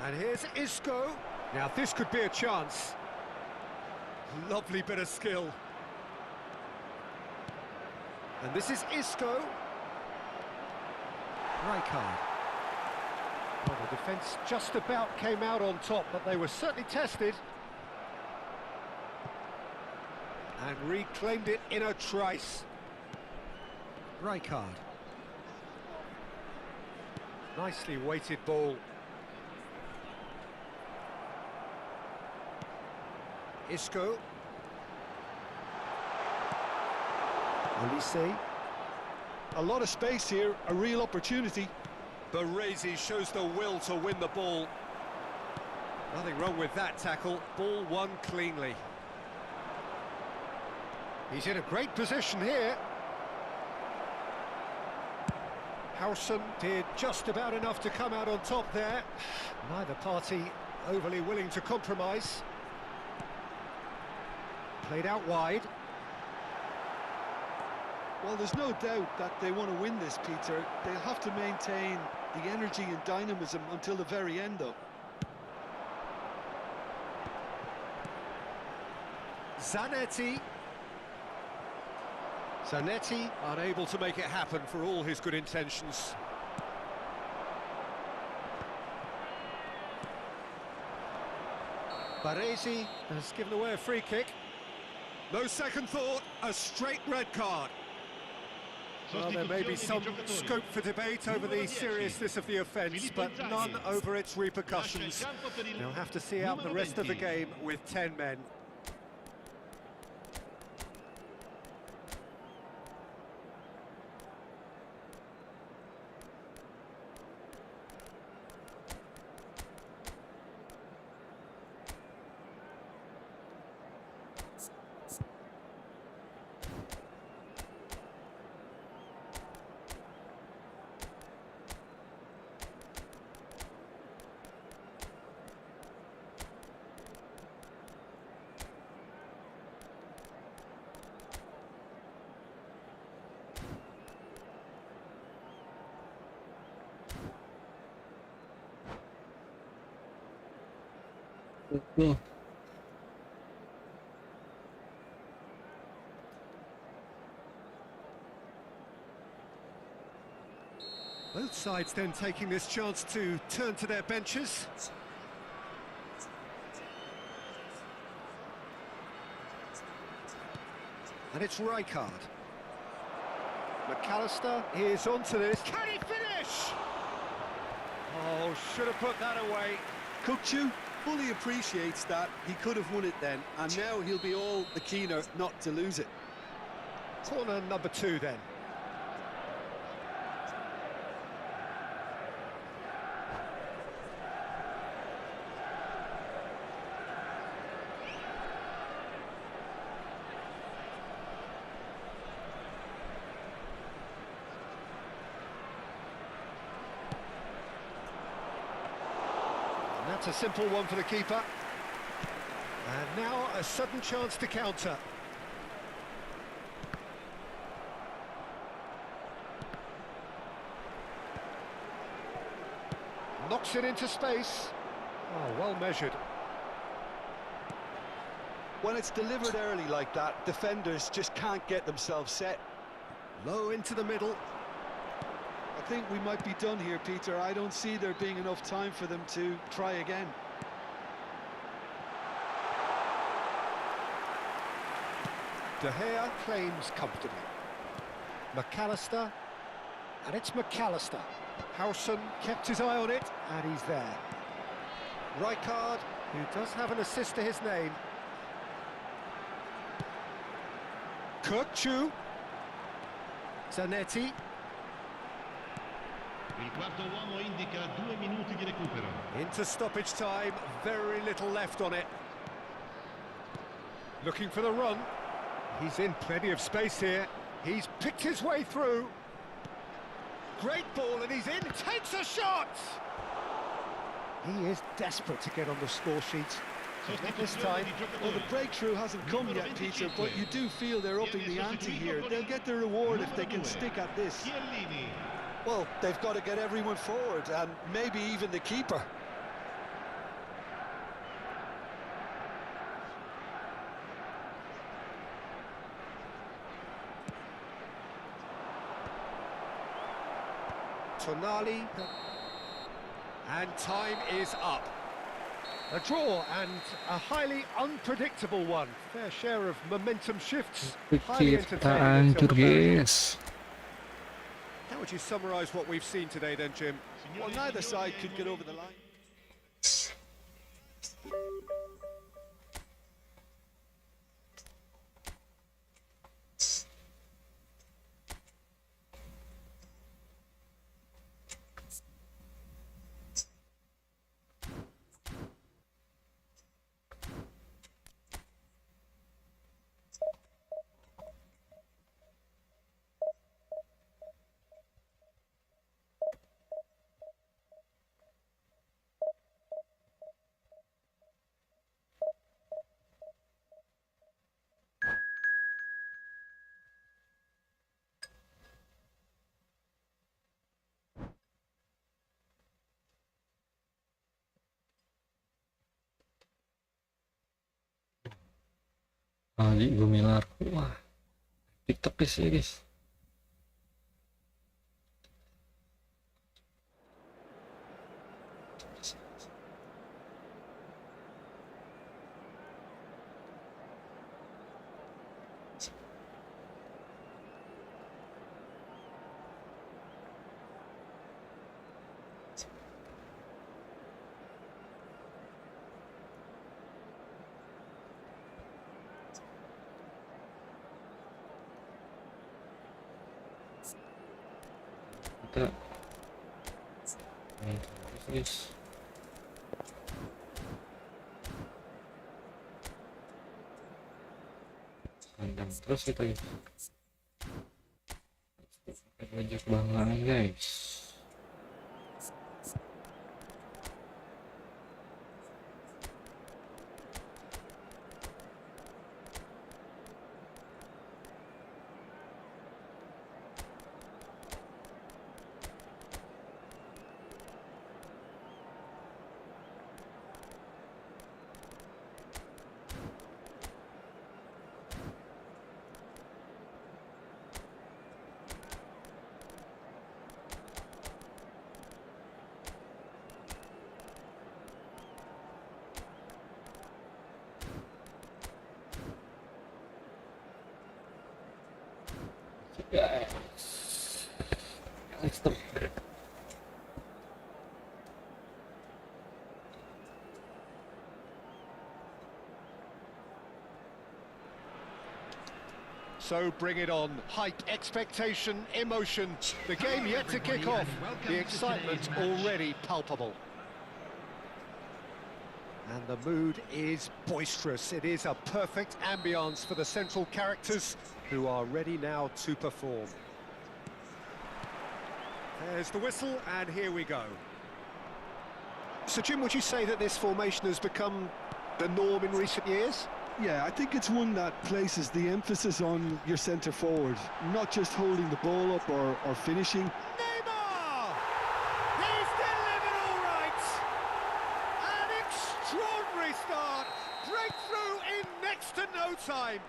And here's Isco. Now this could be a chance. Lovely bit of skill. And this is Isco. Rijkaard. Well, the defence just about came out on top, but they were certainly tested. And reclaimed it in a trice. Rijkaard. Nicely weighted ball. Isco. Olise. A lot of space here, a real opportunity. Baresi shows the will to win the ball. Nothing wrong with that tackle. Ball won cleanly. He's in a great position here. Howson did just about enough to come out on top there. Neither party overly willing to compromise. Played out wide. Well, there's no doubt that they want to win this, Peter. They'll have to maintain the energy and dynamism until the very end, though. Zanetti. Zanetti unable to make it happen for all his good intentions. Baresi has given away a free kick. No second thought, a straight red card. Well, there may be some scope for debate over the seriousness of the offence, but none over its repercussions. They'll have to see out the rest of the game with 10 men. Betul. Both sides then taking this chance to turn to their benches. And it's Rijkaard. McAllister is onto this. Can he finish? Oh, should have put that away. Kukçu fully appreciates that he could have won it then, and now he'll be all the keener not to lose it. Corner number 2 then. And that's a simple one for the keeper. And now a sudden chance to counter. Knocks it into space. Oh, well measured. When it's delivered early like that, defenders just can't get themselves set. Low into the middle. I think we might be done here, Peter. I don't see there being enough time for them to try again. De Gea claims comfortably. McAllister, and it's McAllister. Howson kept his eye on it, and he's there. Rijkaard, who does have an assist to his name. Kukçu. Zanetti. Il quarto uomo indica 2 minuti di recupero. Into stoppage time, very little left on it. Looking for the run. He's in plenty of space here. He's picked his way through. Great ball, and he's in. Takes a shot! He is desperate to get on the score sheet. Not this time. Well, the breakthrough hasn't come yet, Peter, but you do feel they're upping the ante here. They'll get the reward if they can stick at this. Well, they've got to get everyone forward, and maybe even the keeper. Tonali. And time is up. A draw and a highly unpredictable one. Fair share of momentum shifts. Highly Kita entertaining hancur, until the very end. guys. How would you summarise what we've seen today then, Jim? Well, neither side could get over the line. Ali Gumilar. Wah, TikTok guys ya guys. Kita main terus guys. Sandang terus kita guys. Bajak banggaan guys. Guys, let's stop. So bring it on. Hype, expectation, emotion. The game yet to kick off. The excitement already palpable. And the mood is boisterous. It is a perfect ambience for the central characters who are ready now to perform. There's the whistle, and here we go. So, Jim, would you say that this formation has become the norm in recent years? Yeah, I think it's one that places the emphasis on your centre forward, not just holding the ball up or finishing. Neymar! He's delivered all right! An extraordinary start! Breakthrough in next to no time!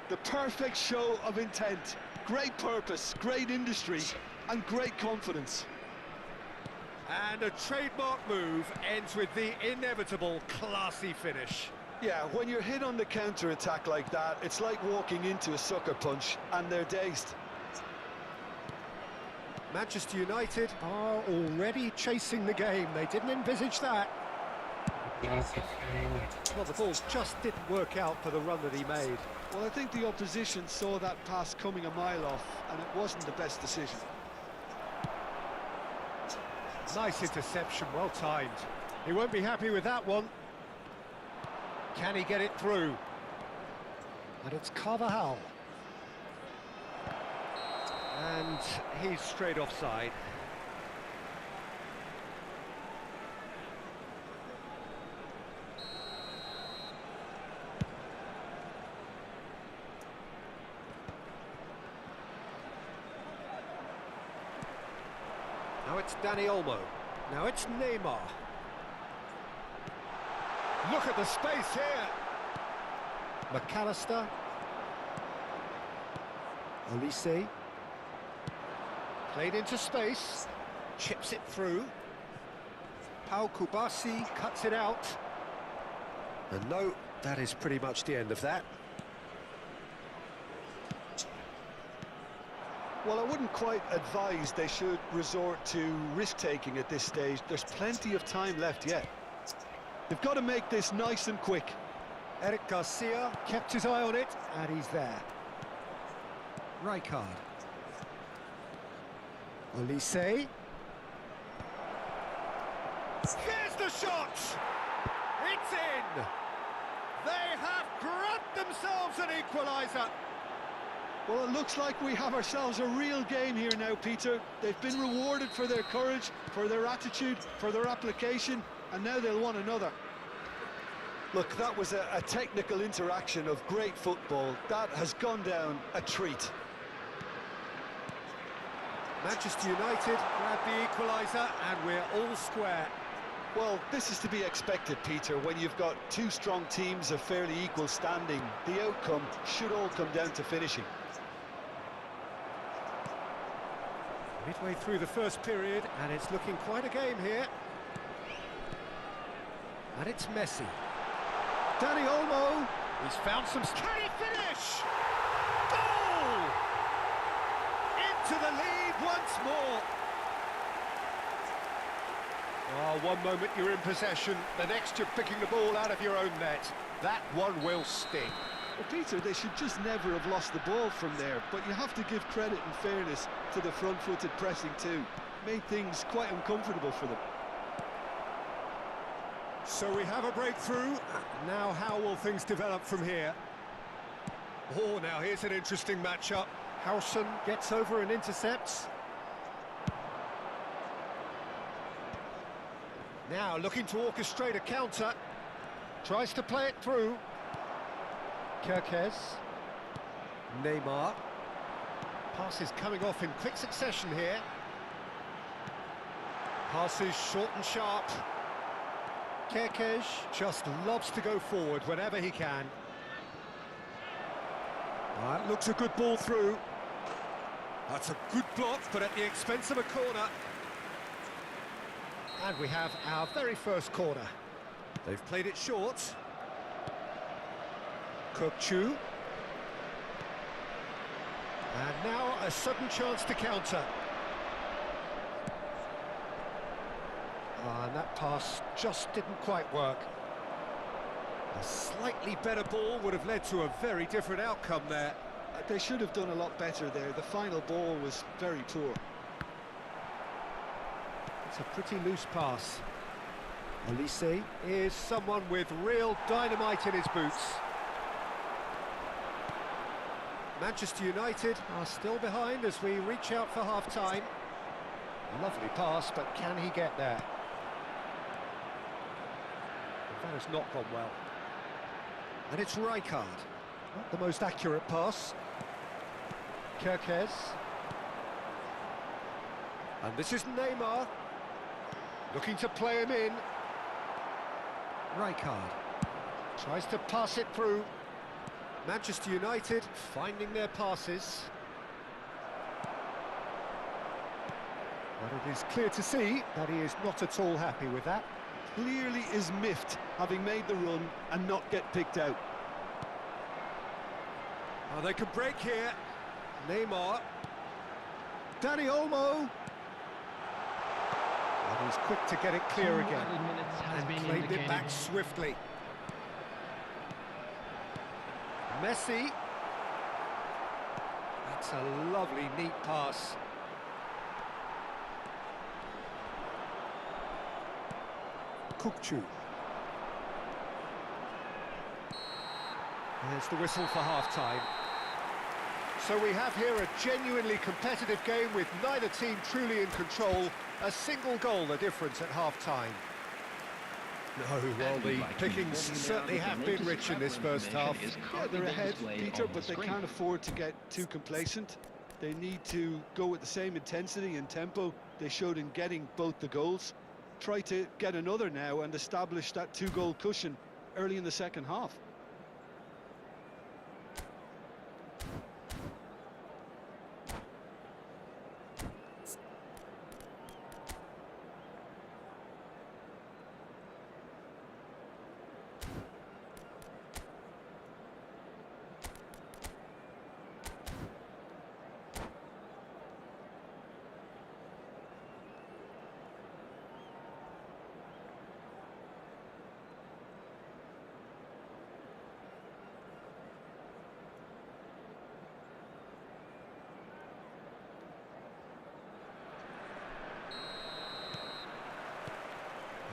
The perfect show of intent, great purpose, great industry, and great confidence. And a trademark move ends with the inevitable classy finish. Yeah, when you're hit on the counter-attack like that, it's like walking into a sucker punch, and they're dazed. Manchester United are already chasing the game. They didn't envisage that. Well, the ball just didn't work out for the run that he made. Well, I think the opposition saw that pass coming a mile off, and it wasn't the best decision. Nice interception, well timed. He won't be happy with that one. Can he get it through? And it's Carvajal. And he's straight offside. Now it's Dani Olmo. Now it's Neymar. Look at the space here. McAllister. Olise. Played into space. Chips it through. Pau Kubasi cuts it out. And no, that is pretty much the end of that. Well, I wouldn't quite advise they should resort to risk-taking at this stage. There's plenty of time left yet. They've got to make this nice and quick. Eric Garcia kept his eye on it, and he's there. Rijkaard. Olise. Here's the shot! It's in! They have grabbed themselves an equaliser! Well, it looks like we have ourselves a real game here now, Peter. They've been rewarded for their courage, for their attitude, for their application, and now they'll want another. Look, that was a technical interaction of great football. That has gone down a treat. Manchester United grab the equaliser, and we're all square. Well, this is to be expected, Peter, when you've got two strong teams of fairly equal standing. The outcome should all come down to finishing. Midway through the first period, and it's looking quite a game here. And it's Messi. Dani Olmo, he's found some... Can he finish? Goal! Into the lead once more. Oh, one moment you're in possession, the next you're picking the ball out of your own net. That one will sting. Well, Peter, they should just never have lost the ball from there, but you have to give credit and fairness to the front-footed pressing too. Made things quite uncomfortable for them. So we have a breakthrough. Now how will things develop from here? Oh, now here's an interesting matchup. Howson gets over and intercepts. Now looking to orchestrate a counter. Tries to play it through. Kerkez. Neymar. Passes coming off in quick succession here. Passes short and sharp. Kerkez just loves to go forward whenever he can. That looks a good ball through. That's a good block, but at the expense of a corner. And we have our very first corner. They've played it short. Kokchu. And Now a sudden chance to counter. And that pass just didn't quite work. A slightly better ball would have led to a very different outcome there. They should have done a lot better there. The final ball was very poor. It's a pretty loose pass. Olise is someone with real dynamite in his boots. Manchester United are still behind as we reach out for half-time. Lovely pass, but can he get there? That has not gone well. And it's Rijkaard. Not the most accurate pass. Kerkez. And this is Neymar. Looking to play him in. Rijkaard. Tries to pass it through. Manchester United finding their passes. But it is clear to see that he is not at all happy with that. Clearly is miffed, having made the run and not get picked out. Oh, they could break here. Neymar. Dani Olmo. And he's quick to get it clear again. And played it back swiftly. Messi. That's a lovely, neat pass. Kukçu. There's the whistle for half-time. So we have here a genuinely competitive game with neither team truly in control. A single goal the difference at half-time. No, well, the pickings certainly have been rich in this first half. Yeah, they're ahead, Peter, but they can't afford to get too complacent. They need to go with the same intensity and tempo they showed in getting both the goals. Try to get another now and establish that two-goal cushion early in the second half.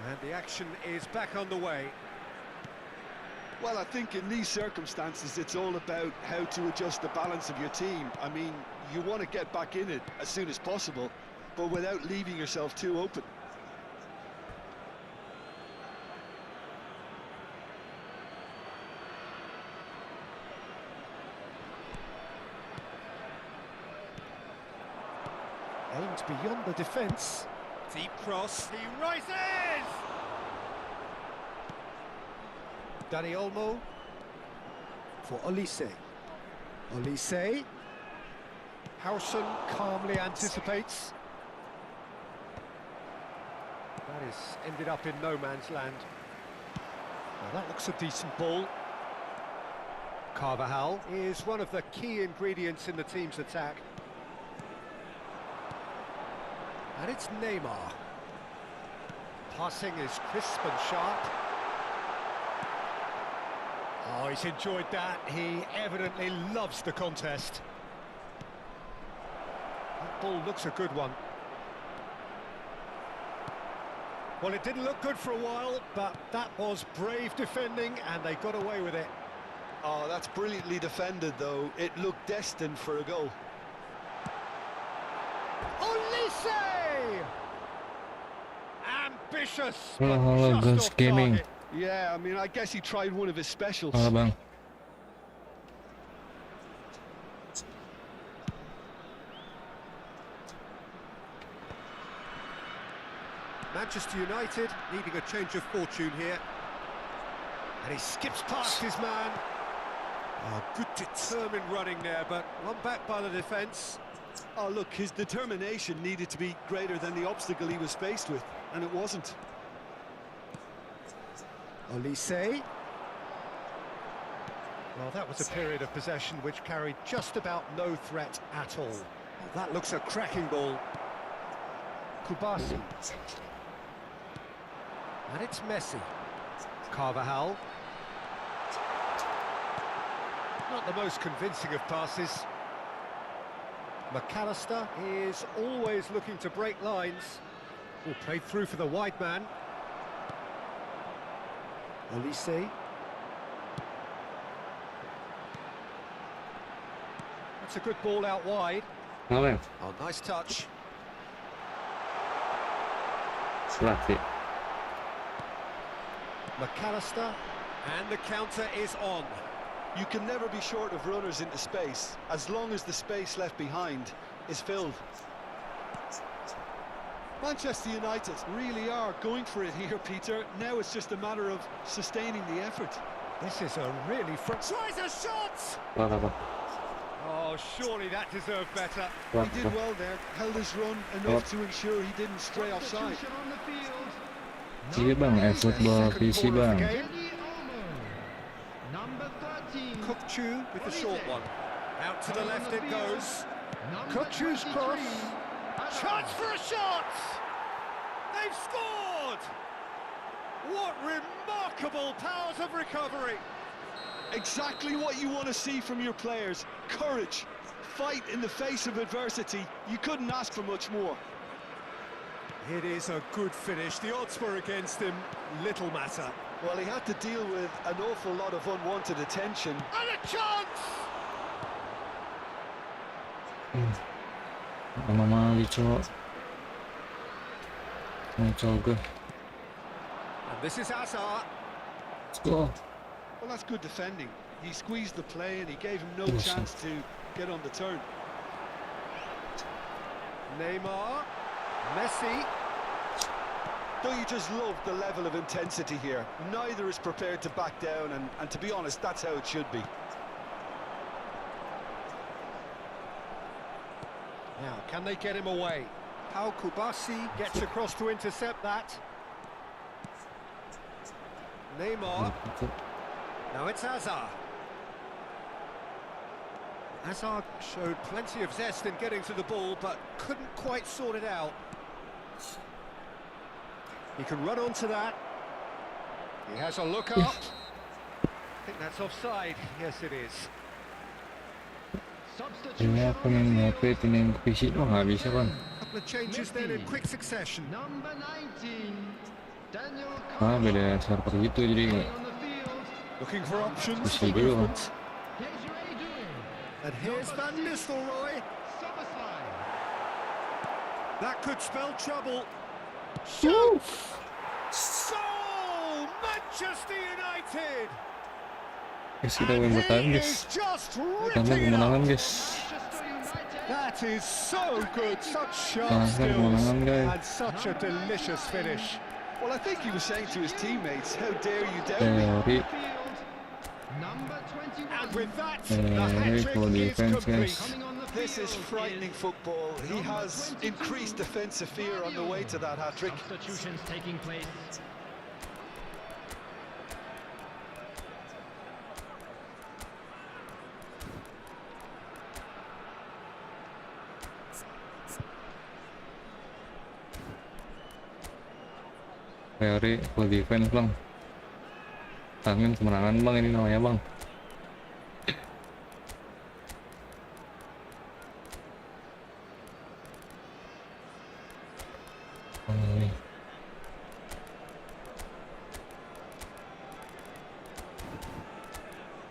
And the action is back on the way. Well, I think in these circumstances, it's all about how to adjust the balance of your team. I mean, you want to get back in it as soon as possible, but without leaving yourself too open. Aimed beyond the defence. Deep cross. He rises! Dani Olmo for Olise. Olise. Howson calmly anticipates. That is ended up in no man's land. Now that looks a decent ball. Carvajal is one of the key ingredients in the team's attack. And it's Neymar. Passing is crisp and sharp. Oh, he's enjoyed that. He evidently loves the contest. That ball looks a good one. Well, it didn't look good for a while, but that was brave defending, and they got away with it. Oh, that's brilliantly defended, though. It looked destined for a goal. Olise! Ambitious, Halo, but halo, just Guns off Gaming. target. Yeah, I mean, I guess he tried one of his specials. Halo bang. Manchester United needing a change of fortune here. And he skips past his man. Oh, good determined running there, but one back by the defence. Oh, look, his determination needed to be greater than the obstacle he was faced with, and it wasn't. Olise. Well, that was a period of possession which carried just about no threat at all. Well, that looks a cracking ball. Kubasi. And it's Messi. Carvajal. Not the most convincing of passes. McAllister is always looking to break lines. Oh, played through for the wide man. Elise. That's a good ball out wide. Ngapain? Oh, nice touch. Selat sih. McAllister, and the counter is on. You can never be short of runners into space, as long as the space left behind is filled. Manchester United really are going for it here, Peter. Now it's just a matter of sustaining the effort. This is a really tries a shot! Apa? Oh, surely that deserved better. He did well there, held his run enough to ensure he didn't stray offside. Substitution on the field. Iya bang, football Second PC corner of the bang. game. Eddie Olmo. Number 13. Kukçu with the short one. Out to the On left the it field. goes. Number Kukçu's 23. cross. Hazard. Chance for a shot! They've scored! What remarkable powers of recovery! Exactly what you want to see from your players. Courage, fight in the face of adversity. You couldn't ask for much more. It is a good finish. The odds were against him. Little matter. Well, he had to deal with an awful lot of unwanted attention. And a chance! Mama cowok. Ini cowok gue. And this is Hazard. Let's go. Well, that's good defending. He squeezed the play and he gave him no Yes. chance to get on the turn. Neymar. Messi. Don't you just love the level of intensity here? Neither is prepared to back down, and to be honest, that's how it should be. Now, can they get him away? How Kubasi gets across to intercept that. Neymar. Now it's Hazard. Hazard showed plenty of zest in getting to the ball, but couldn't quite sort it out. He can run onto that. He has a look up. I think that's offside. Yes, it is. Substitution Ini on aku yang the ngapain field. ini ke PC doang nggak bisa bang. Couple of changes then in quick succession. Number 19. Daniel Ah beda server gitu jadi on the field. Looking for options Bisa for dulu, Bang. movement. Desiree Doué. And here's Van Nistelrooy. Summerslide. That could spell trouble. Shoot! So Manchester United! Guys kita win And bertahan he guys. is just Karena ripping it kemenangan up. guys. Manchester United. That is so good, such sharp Karena skills kemenangan guys. and such a delicious finish. Well, I think he was saying to his teammates, how dare you doubt me? Teori, Field. Number 21. And with that, the teori hat-trick for is defense complete. guys. Coming on the This is field frightening football. He has increased defensive fear on the way to that hat-trick. Substitutions taking place. Teori full defense bang. Tangin kemenangan bang ini namanya bang. Ini.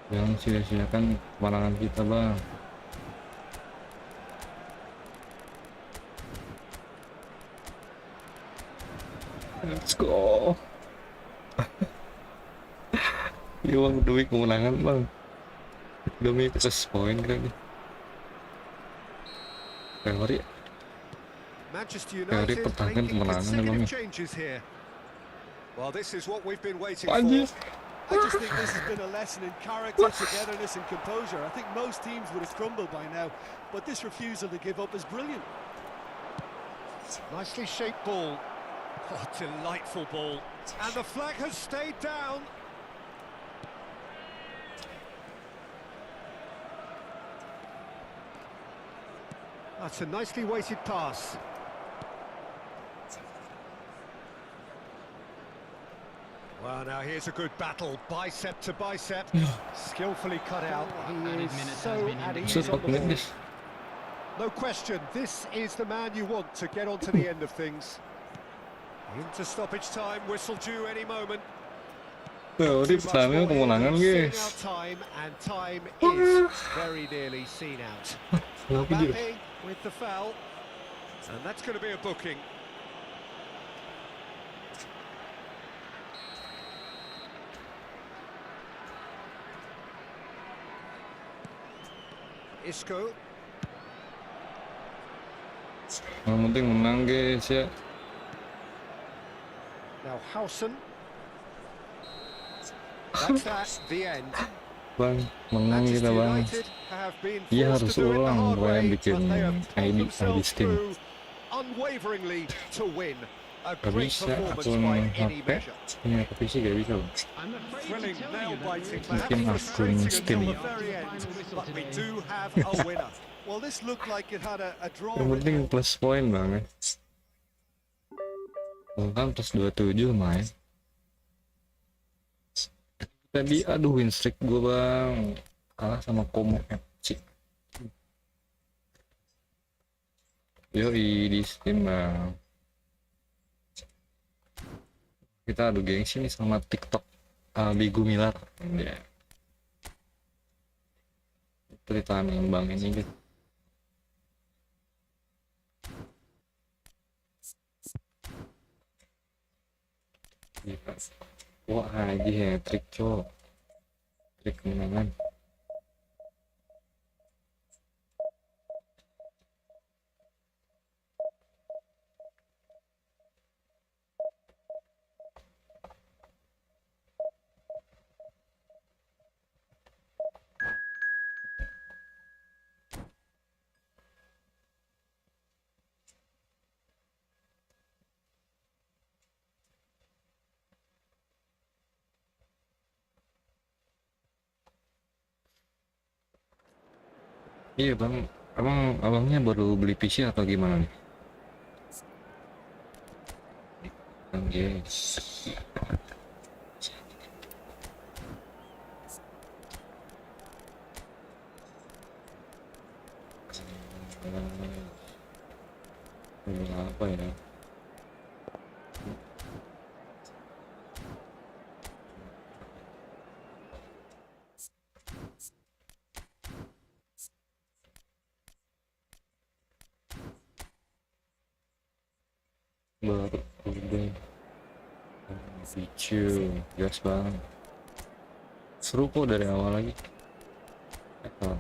Jangan sia-siakan kemenangan kita bang. Let's go. Iya bang, demi kemenangan bang. Demi plus poin kan. Teori. Manchester Teori United pertahanan making kemenangan consecutive emangnya. changes here. Well, this is what we've been waiting Anjir. for. I just think this has been a lesson in character, togetherness and composure. I think most teams would have crumbled by now, but this refusal to give up is brilliant. Nicely shaped ball. Oh, delightful ball. And the flag has stayed down. That's a nicely weighted pass. Well, now here's a good battle, bicep to bicep, skillfully cut out. He is so at ease on the ball. No question, this is the man you want to get onto the end of things. Into stoppage time, whistle due any moment. Tuh, di pertamanya kemenangan guys. Out time, and time is very nearly seen out. Mbappe with the foul, and that's going to be a booking. Isco. Yang penting menang guys ya. Now Howson. That's that, the end. Bang, menang kita bang. Iya harus ulang, Ryan bikin ID Steam. Unwaveringly to win. Gak bisa, akun HP punya PC gak bisa bang. Mungkin akun Steam. Yang penting plus poin bang ya. Kan plus 27 main. Tadi aduh win streak gue bang, kalah sama Komo FC. Yoi di Steam bang. Kita adu gengsi nih sama TikTok Bigu Milar. Ya. Itu ditahan imbang ini gitu. Wah lagi hat-trick cok, trik kemenangan. Iya bang, abangnya baru beli PC atau gimana nih? Yes. Apa ya? Baru udah video gas bang, seru kok dari awal lagi. Ya.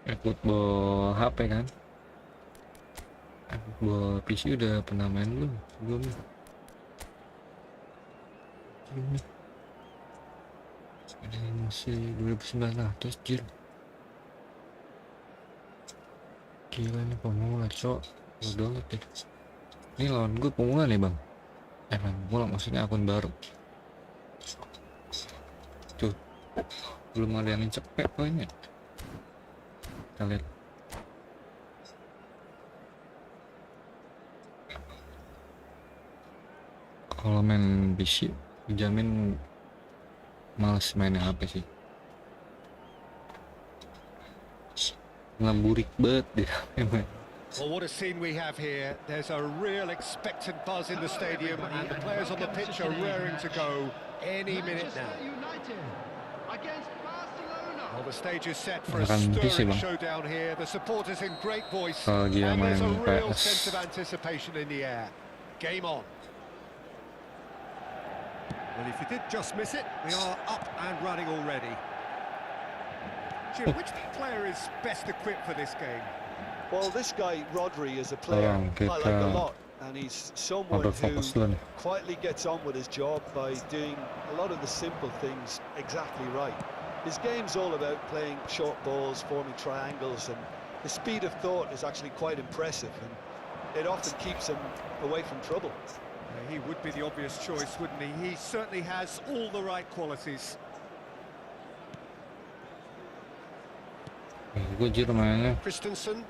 Ikut bawa HP kan? Bawa PC udah pernah main belum? Sebelumnya? Ini masih 2900 jil. Gila ini pemula cok, udah deh. Ini lawan gue pemula nih bang. Pemula maksudnya akun baru. Tuh, belum ada yang cepet poinnya. Kita lihat. Kalau main PC dijamin males mainnya HP sih, ngeburik banget deh main. Well, what a scene we have here. There's a real expectant buzz in the stadium, and the players on the pitch are raring to go any minute now. United against Barcelona. Well, the stage is set for a Grandissimo. stirring showdown here. The supporters in great voice, Kalau dia and there's a main real PS. sense of anticipation in the air. Game on. Well, if you did just miss it, we are up and running already. Jim, which player is best equipped for this game? Well, this guy, Rodri, is a player I like a lot, and he's someone Ada who fokus dulu nih. quietly gets on with his job by doing a lot of the simple things exactly right. His game's all about playing short balls, forming triangles, and the speed of thought is actually quite impressive, and it often keeps him away from trouble. He would be the obvious choice, wouldn't he? He certainly has all the right qualities. Gujir mainnya. Christensen.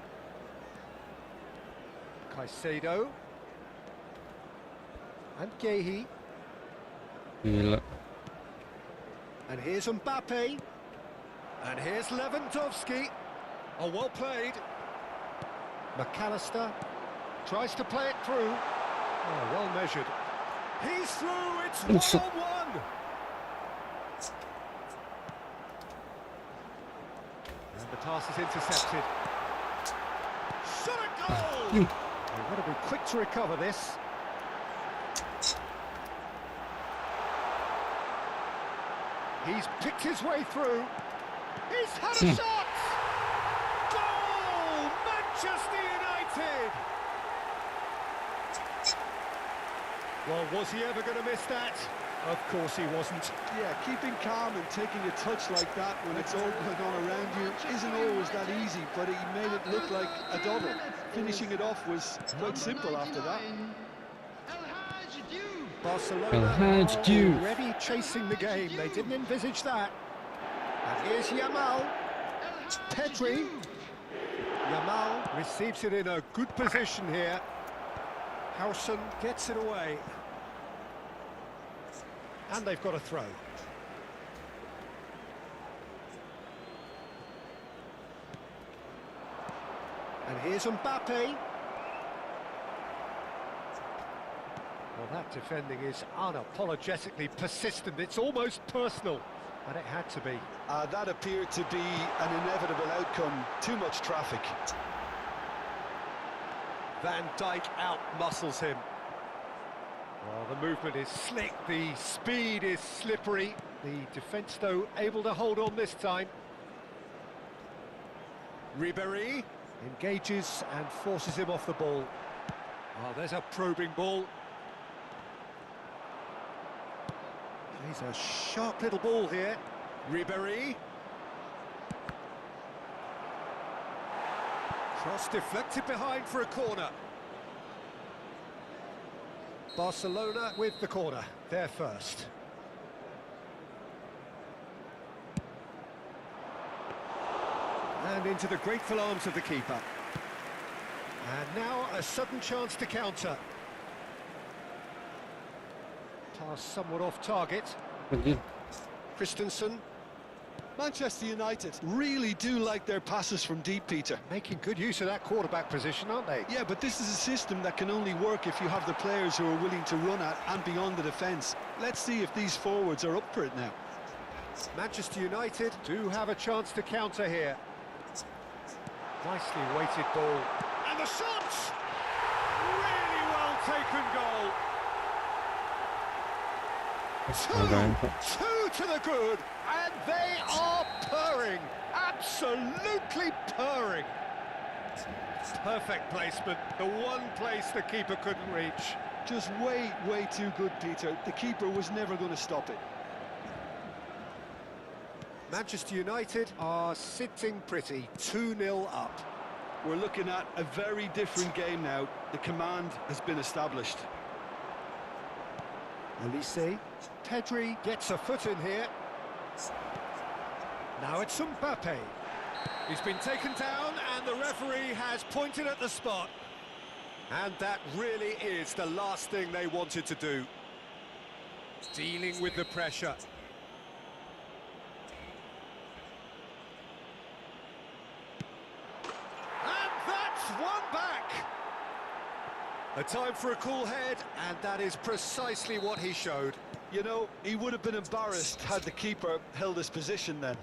Caicedo. And Gehi. Gila. And here's Mbappe. And here's Lewandowski. Oh, well played. McAllister tries to play it through. Oh, well measured. He's through, it's one-on-one. And the pass is intercepted. Shot a goal! They've got to be quick to recover this. He's picked his way through. He's had a shot! Goal! Manchester United! Well, was he ever going to miss that? Of course he wasn't. Yeah, keeping calm and taking a touch like that when it's all going on around you isn't always that easy, but he made it look like a double. Finishing it off was quite simple after that. Barcelona Hajj Diouf. already chasing the game. They didn't envisage that. And here's Yamal. Pedri. Yamal receives it in a good position here. Howson gets it away. And they've got a throw. And here's Mbappe. Well, that defending is unapologetically persistent. It's almost personal, and it had to be. That appeared to be an inevitable outcome. Too much traffic. Van Dijk out-muscles him. Well, the movement is slick, the speed is slippery. The defence, though, able to hold on this time. Ribéry engages and forces him off the ball. Oh, there's a probing ball. He's a sharp little ball here. Ribéry. Cross deflected behind for a corner. Barcelona with the corner, they're first. And into the grateful arms of the keeper. And now a sudden chance to counter. Pass somewhat off target. Gujir. Christensen Manchester United really do like their passes from deep, Peter. making good use of that quarterback position, aren't they? Yeah, but this is a system that can only work if you have the players who are willing to run at and beyond the defence. Let's see if these forwards are up for it now. Manchester United do have a chance to counter here. Nicely weighted ball. And the shot! Really well taken goal. Two to the good, and they are purring. Absolutely purring. Perfect placement. The one place the keeper couldn't reach. Just way too good, Peter. The keeper was never going to stop it. Manchester United are sitting pretty, 2-0 up. We're looking at a very different game now. The command has been established. Elise. Pedri gets a foot in here. Now it's Mbappe. He's been taken down and the referee has pointed at the spot. And that really is the last thing they wanted to do. Dealing with the pressure. And that's one back. A time for a cool head, and that is precisely what he showed. You know, he would have been embarrassed had the keeper held his position then.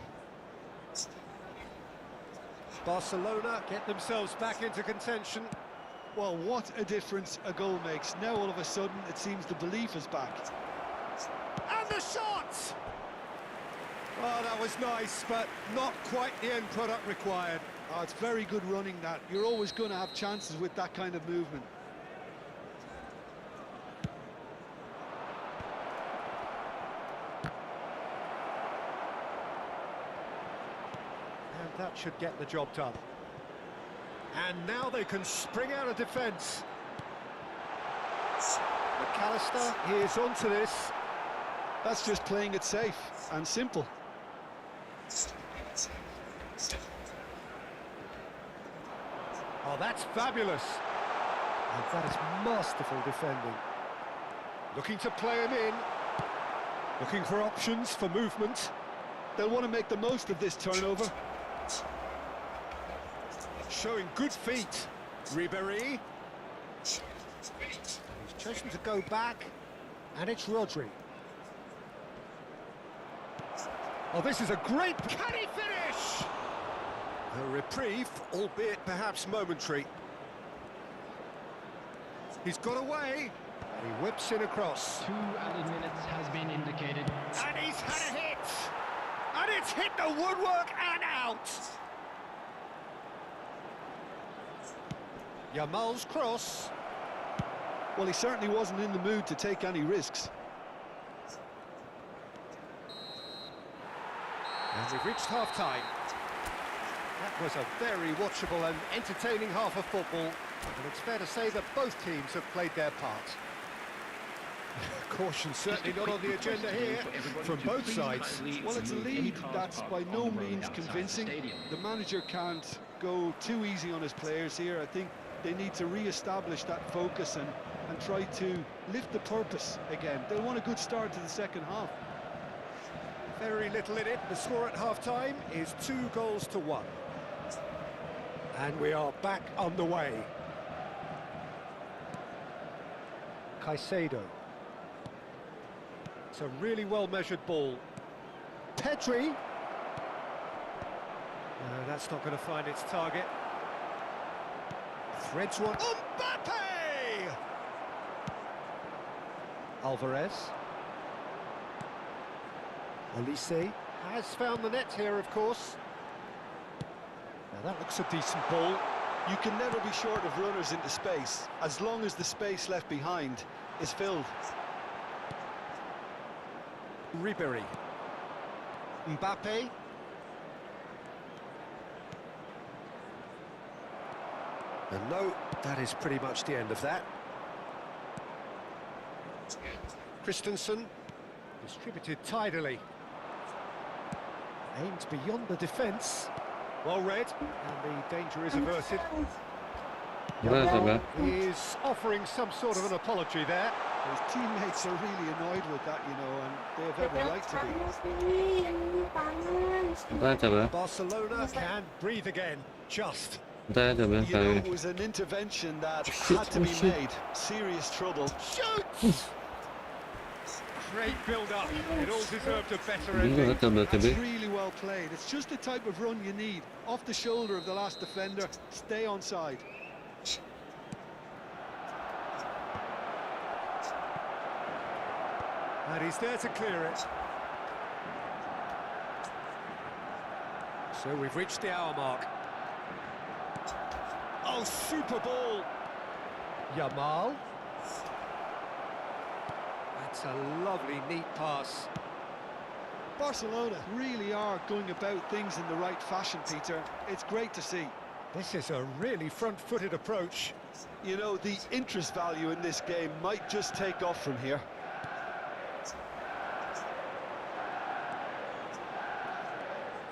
Barcelona get themselves back into contention. Well, what a difference a goal makes. Now all of a sudden it seems the belief is back. And the shot! Oh, that was nice, but not quite the end product required. Oh, it's very good running that. You're always going to have chances with that kind of movement. And that should get the job done. And now they can spring out of defence. McAllister is onto this. That's just playing it safe and simple. Oh, that's fabulous. And that is masterful defending. Looking to play him in. Looking for options for movement. They'll want to make the most of this turnover. Showing good feet. Ribéry. He's chosen to go back. And it's Rodri. Oh, this is a great... Can he finish? A reprieve, albeit perhaps momentary. He's got away. He whips in across. 2 added minutes has been indicated. And he's had a hit. And it's hit the woodwork and out. Yamal's cross. Well, he certainly wasn't in the mood to take any risks. And we've reached half-time. That was a very watchable and entertaining half of football. And it's fair to say that both teams have played their part. Caution certainly not on the agenda here from both sides. Well, it's a lead that's by no means convincing. The manager can't go too easy on his players here. I think they need to re-establish that focus and try to lift the purpose again. They'll want a good start to the second half. Very little in it. The score at half-time is 2-1. And we are back on the way. Caicedo. It's a really well-measured ball. Pedri. No, that's not going to find its target. Threads one. Mbappe! Alvarez. Olise has found the net here, of course. Now that looks a decent ball. You can never be short of runners into space, as long as the space left behind is filled. Ribéry. Mbappe. And no, that is pretty much the end of that. Christensen. Distributed tidily. Aimed beyond the defence. Well read, and the danger is averted. Yamal is offering some sort of an apology there. His teammates are really annoyed with that, you know, and they have every right to be. Barcelona can breathe again, just. You know, it was an intervention that had to be made. Serious trouble. Shoots! Great build-up. It all deserved a better ending. That's really well played. It's just the type of run you need. Off the shoulder of the last defender, stay onside. And he's there to clear it. So we've reached the hour mark. Oh, super ball. Yamal. That's a lovely, neat pass. Barcelona really are going about things in the right fashion, Peter. It's great to see. This is a really front-footed approach. You know, the interest value in this game might just take off from here.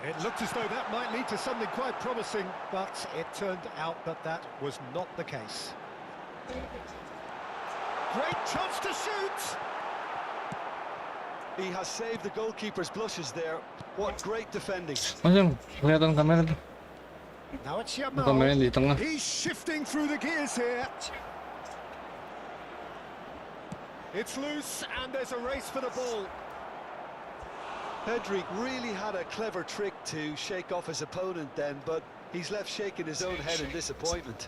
It looked as though that might lead to something quite promising, but it turned out that that was not the case. Great chance to shoot! He has saved the goalkeeper's blushes there. What great defending. Kelihatan kamera tuh. Now it's Kameranya di Yamal. tengah. He's shifting through the gears here. It's loose and there's a race for the ball. Pedri really had a clever trick to shake off his opponent then, but he's left shaking his own head in disappointment.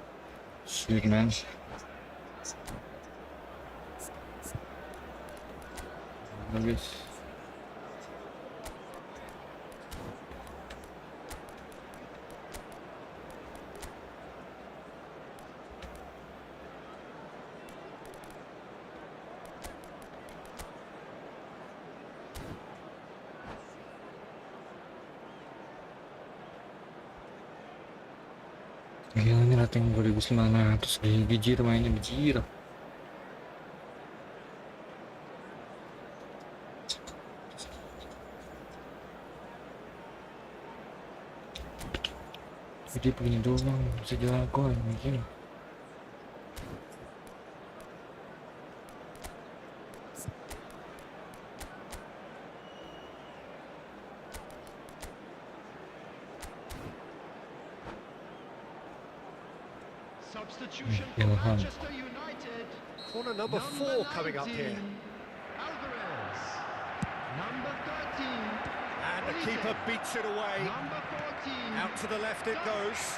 Sweet man. Bagus. Gila ini rating 2900 bejir mainnya bejir. Jadi begini doang bisa jago mungkin. Substitution for Ilhan. Manchester United. Corner number 4 coming up here. Alvarez. Number 13. And the keeper beats it away. Number 14. Out to the left it goes.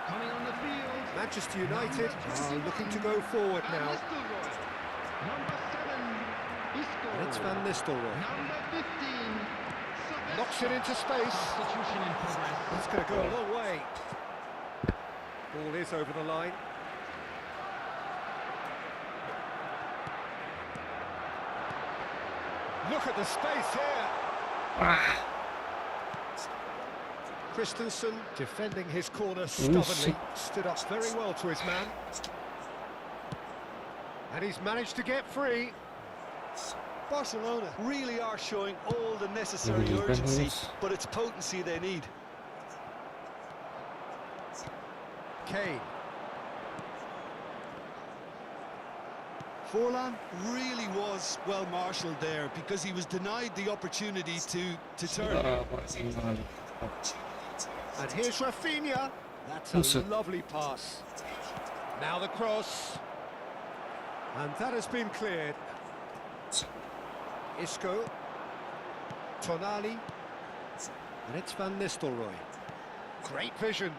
Coming on the field. Manchester United are looking to go forward Van now. Nistelrooy. Number 7. Isco. And it's Van Nistelrooy. Number 15. Knocks it into space. Substitution in progress. That's going to go a long way. Ball is over the line. Look at the space here. Christensen defending his corner stubbornly. Stood up very well to his man. And he's managed to get free. Barcelona really are showing all the necessary urgency, but it's potency they need. Kane. Forlan really was well marshalled there because he was denied the opportunity to turn. And here's Rafinha. That's a lovely pass. Now the cross. And that has been cleared. Isco. Tonali. And it's Van Nistelrooy. Great vision.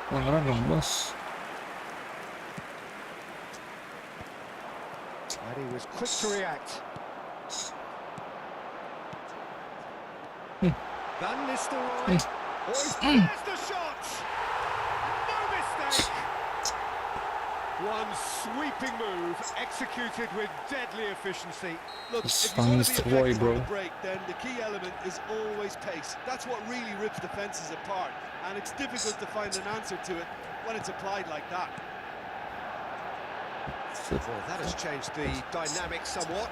Pelanggaran dong bos. And he was quick to react. Van Nistelrooy. Oh, he's missed the shot! No mistake! One sweeping move, executed with deadly efficiency. Look, It's if you want to be Van Nistelrooy, effective bro. on the break, then the key element is always pace. That's what really rips defences apart, and it's difficult to find an answer to it when it's applied like that. Well, that has changed the dynamic somewhat.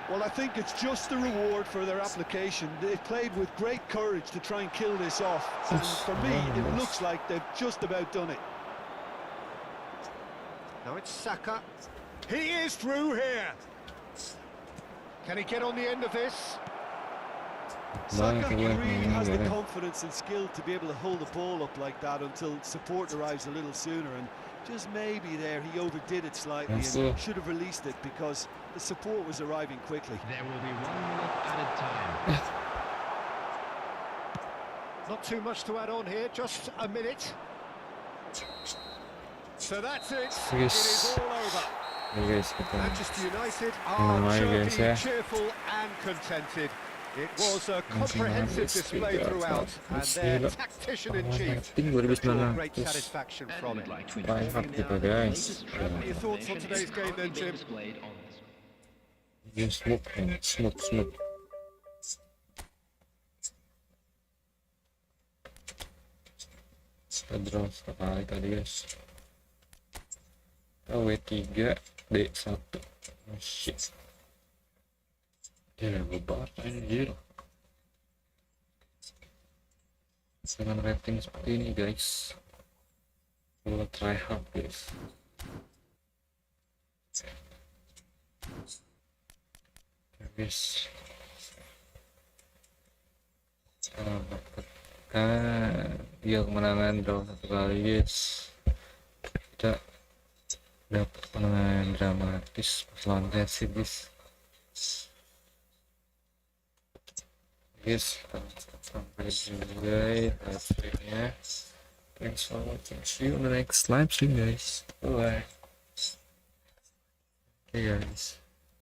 Well, I think it's just the reward for their application. They've played with great courage to try and kill this off, and for me, it looks like they've just about done it. Now it's Saka. He is through here. Can he get on the end of this? Saka really has the confidence and skill to be able to hold the ball up like that until support arrives a little sooner, and just maybe there he overdid it slightly and should have released it because the support was arriving quickly. There will be 1 minute added time. Not too much to add on here, just a minute. So that's it. It is all over. Manchester United are chirpy, cheerful and contented. It was a comprehensive display throughout, and their tactician-in-chief got great satisfaction from it. Guys. What are your thoughts on today's game then, Jim? Smoke. Draw sekali tadi guys. W3 D1. Oh shit. Ya gue banget anjir. Dengan rating seperti ini guys, gua try hard guys. Guys, dapatkan dia kemenangan draw 1 kali guys. Kita dapat kemenangan dramatis pas lawan Persib guys. Sampai juga live streamnya. Thanks for watching. See you on the next live stream guys. Bye. Okay guys.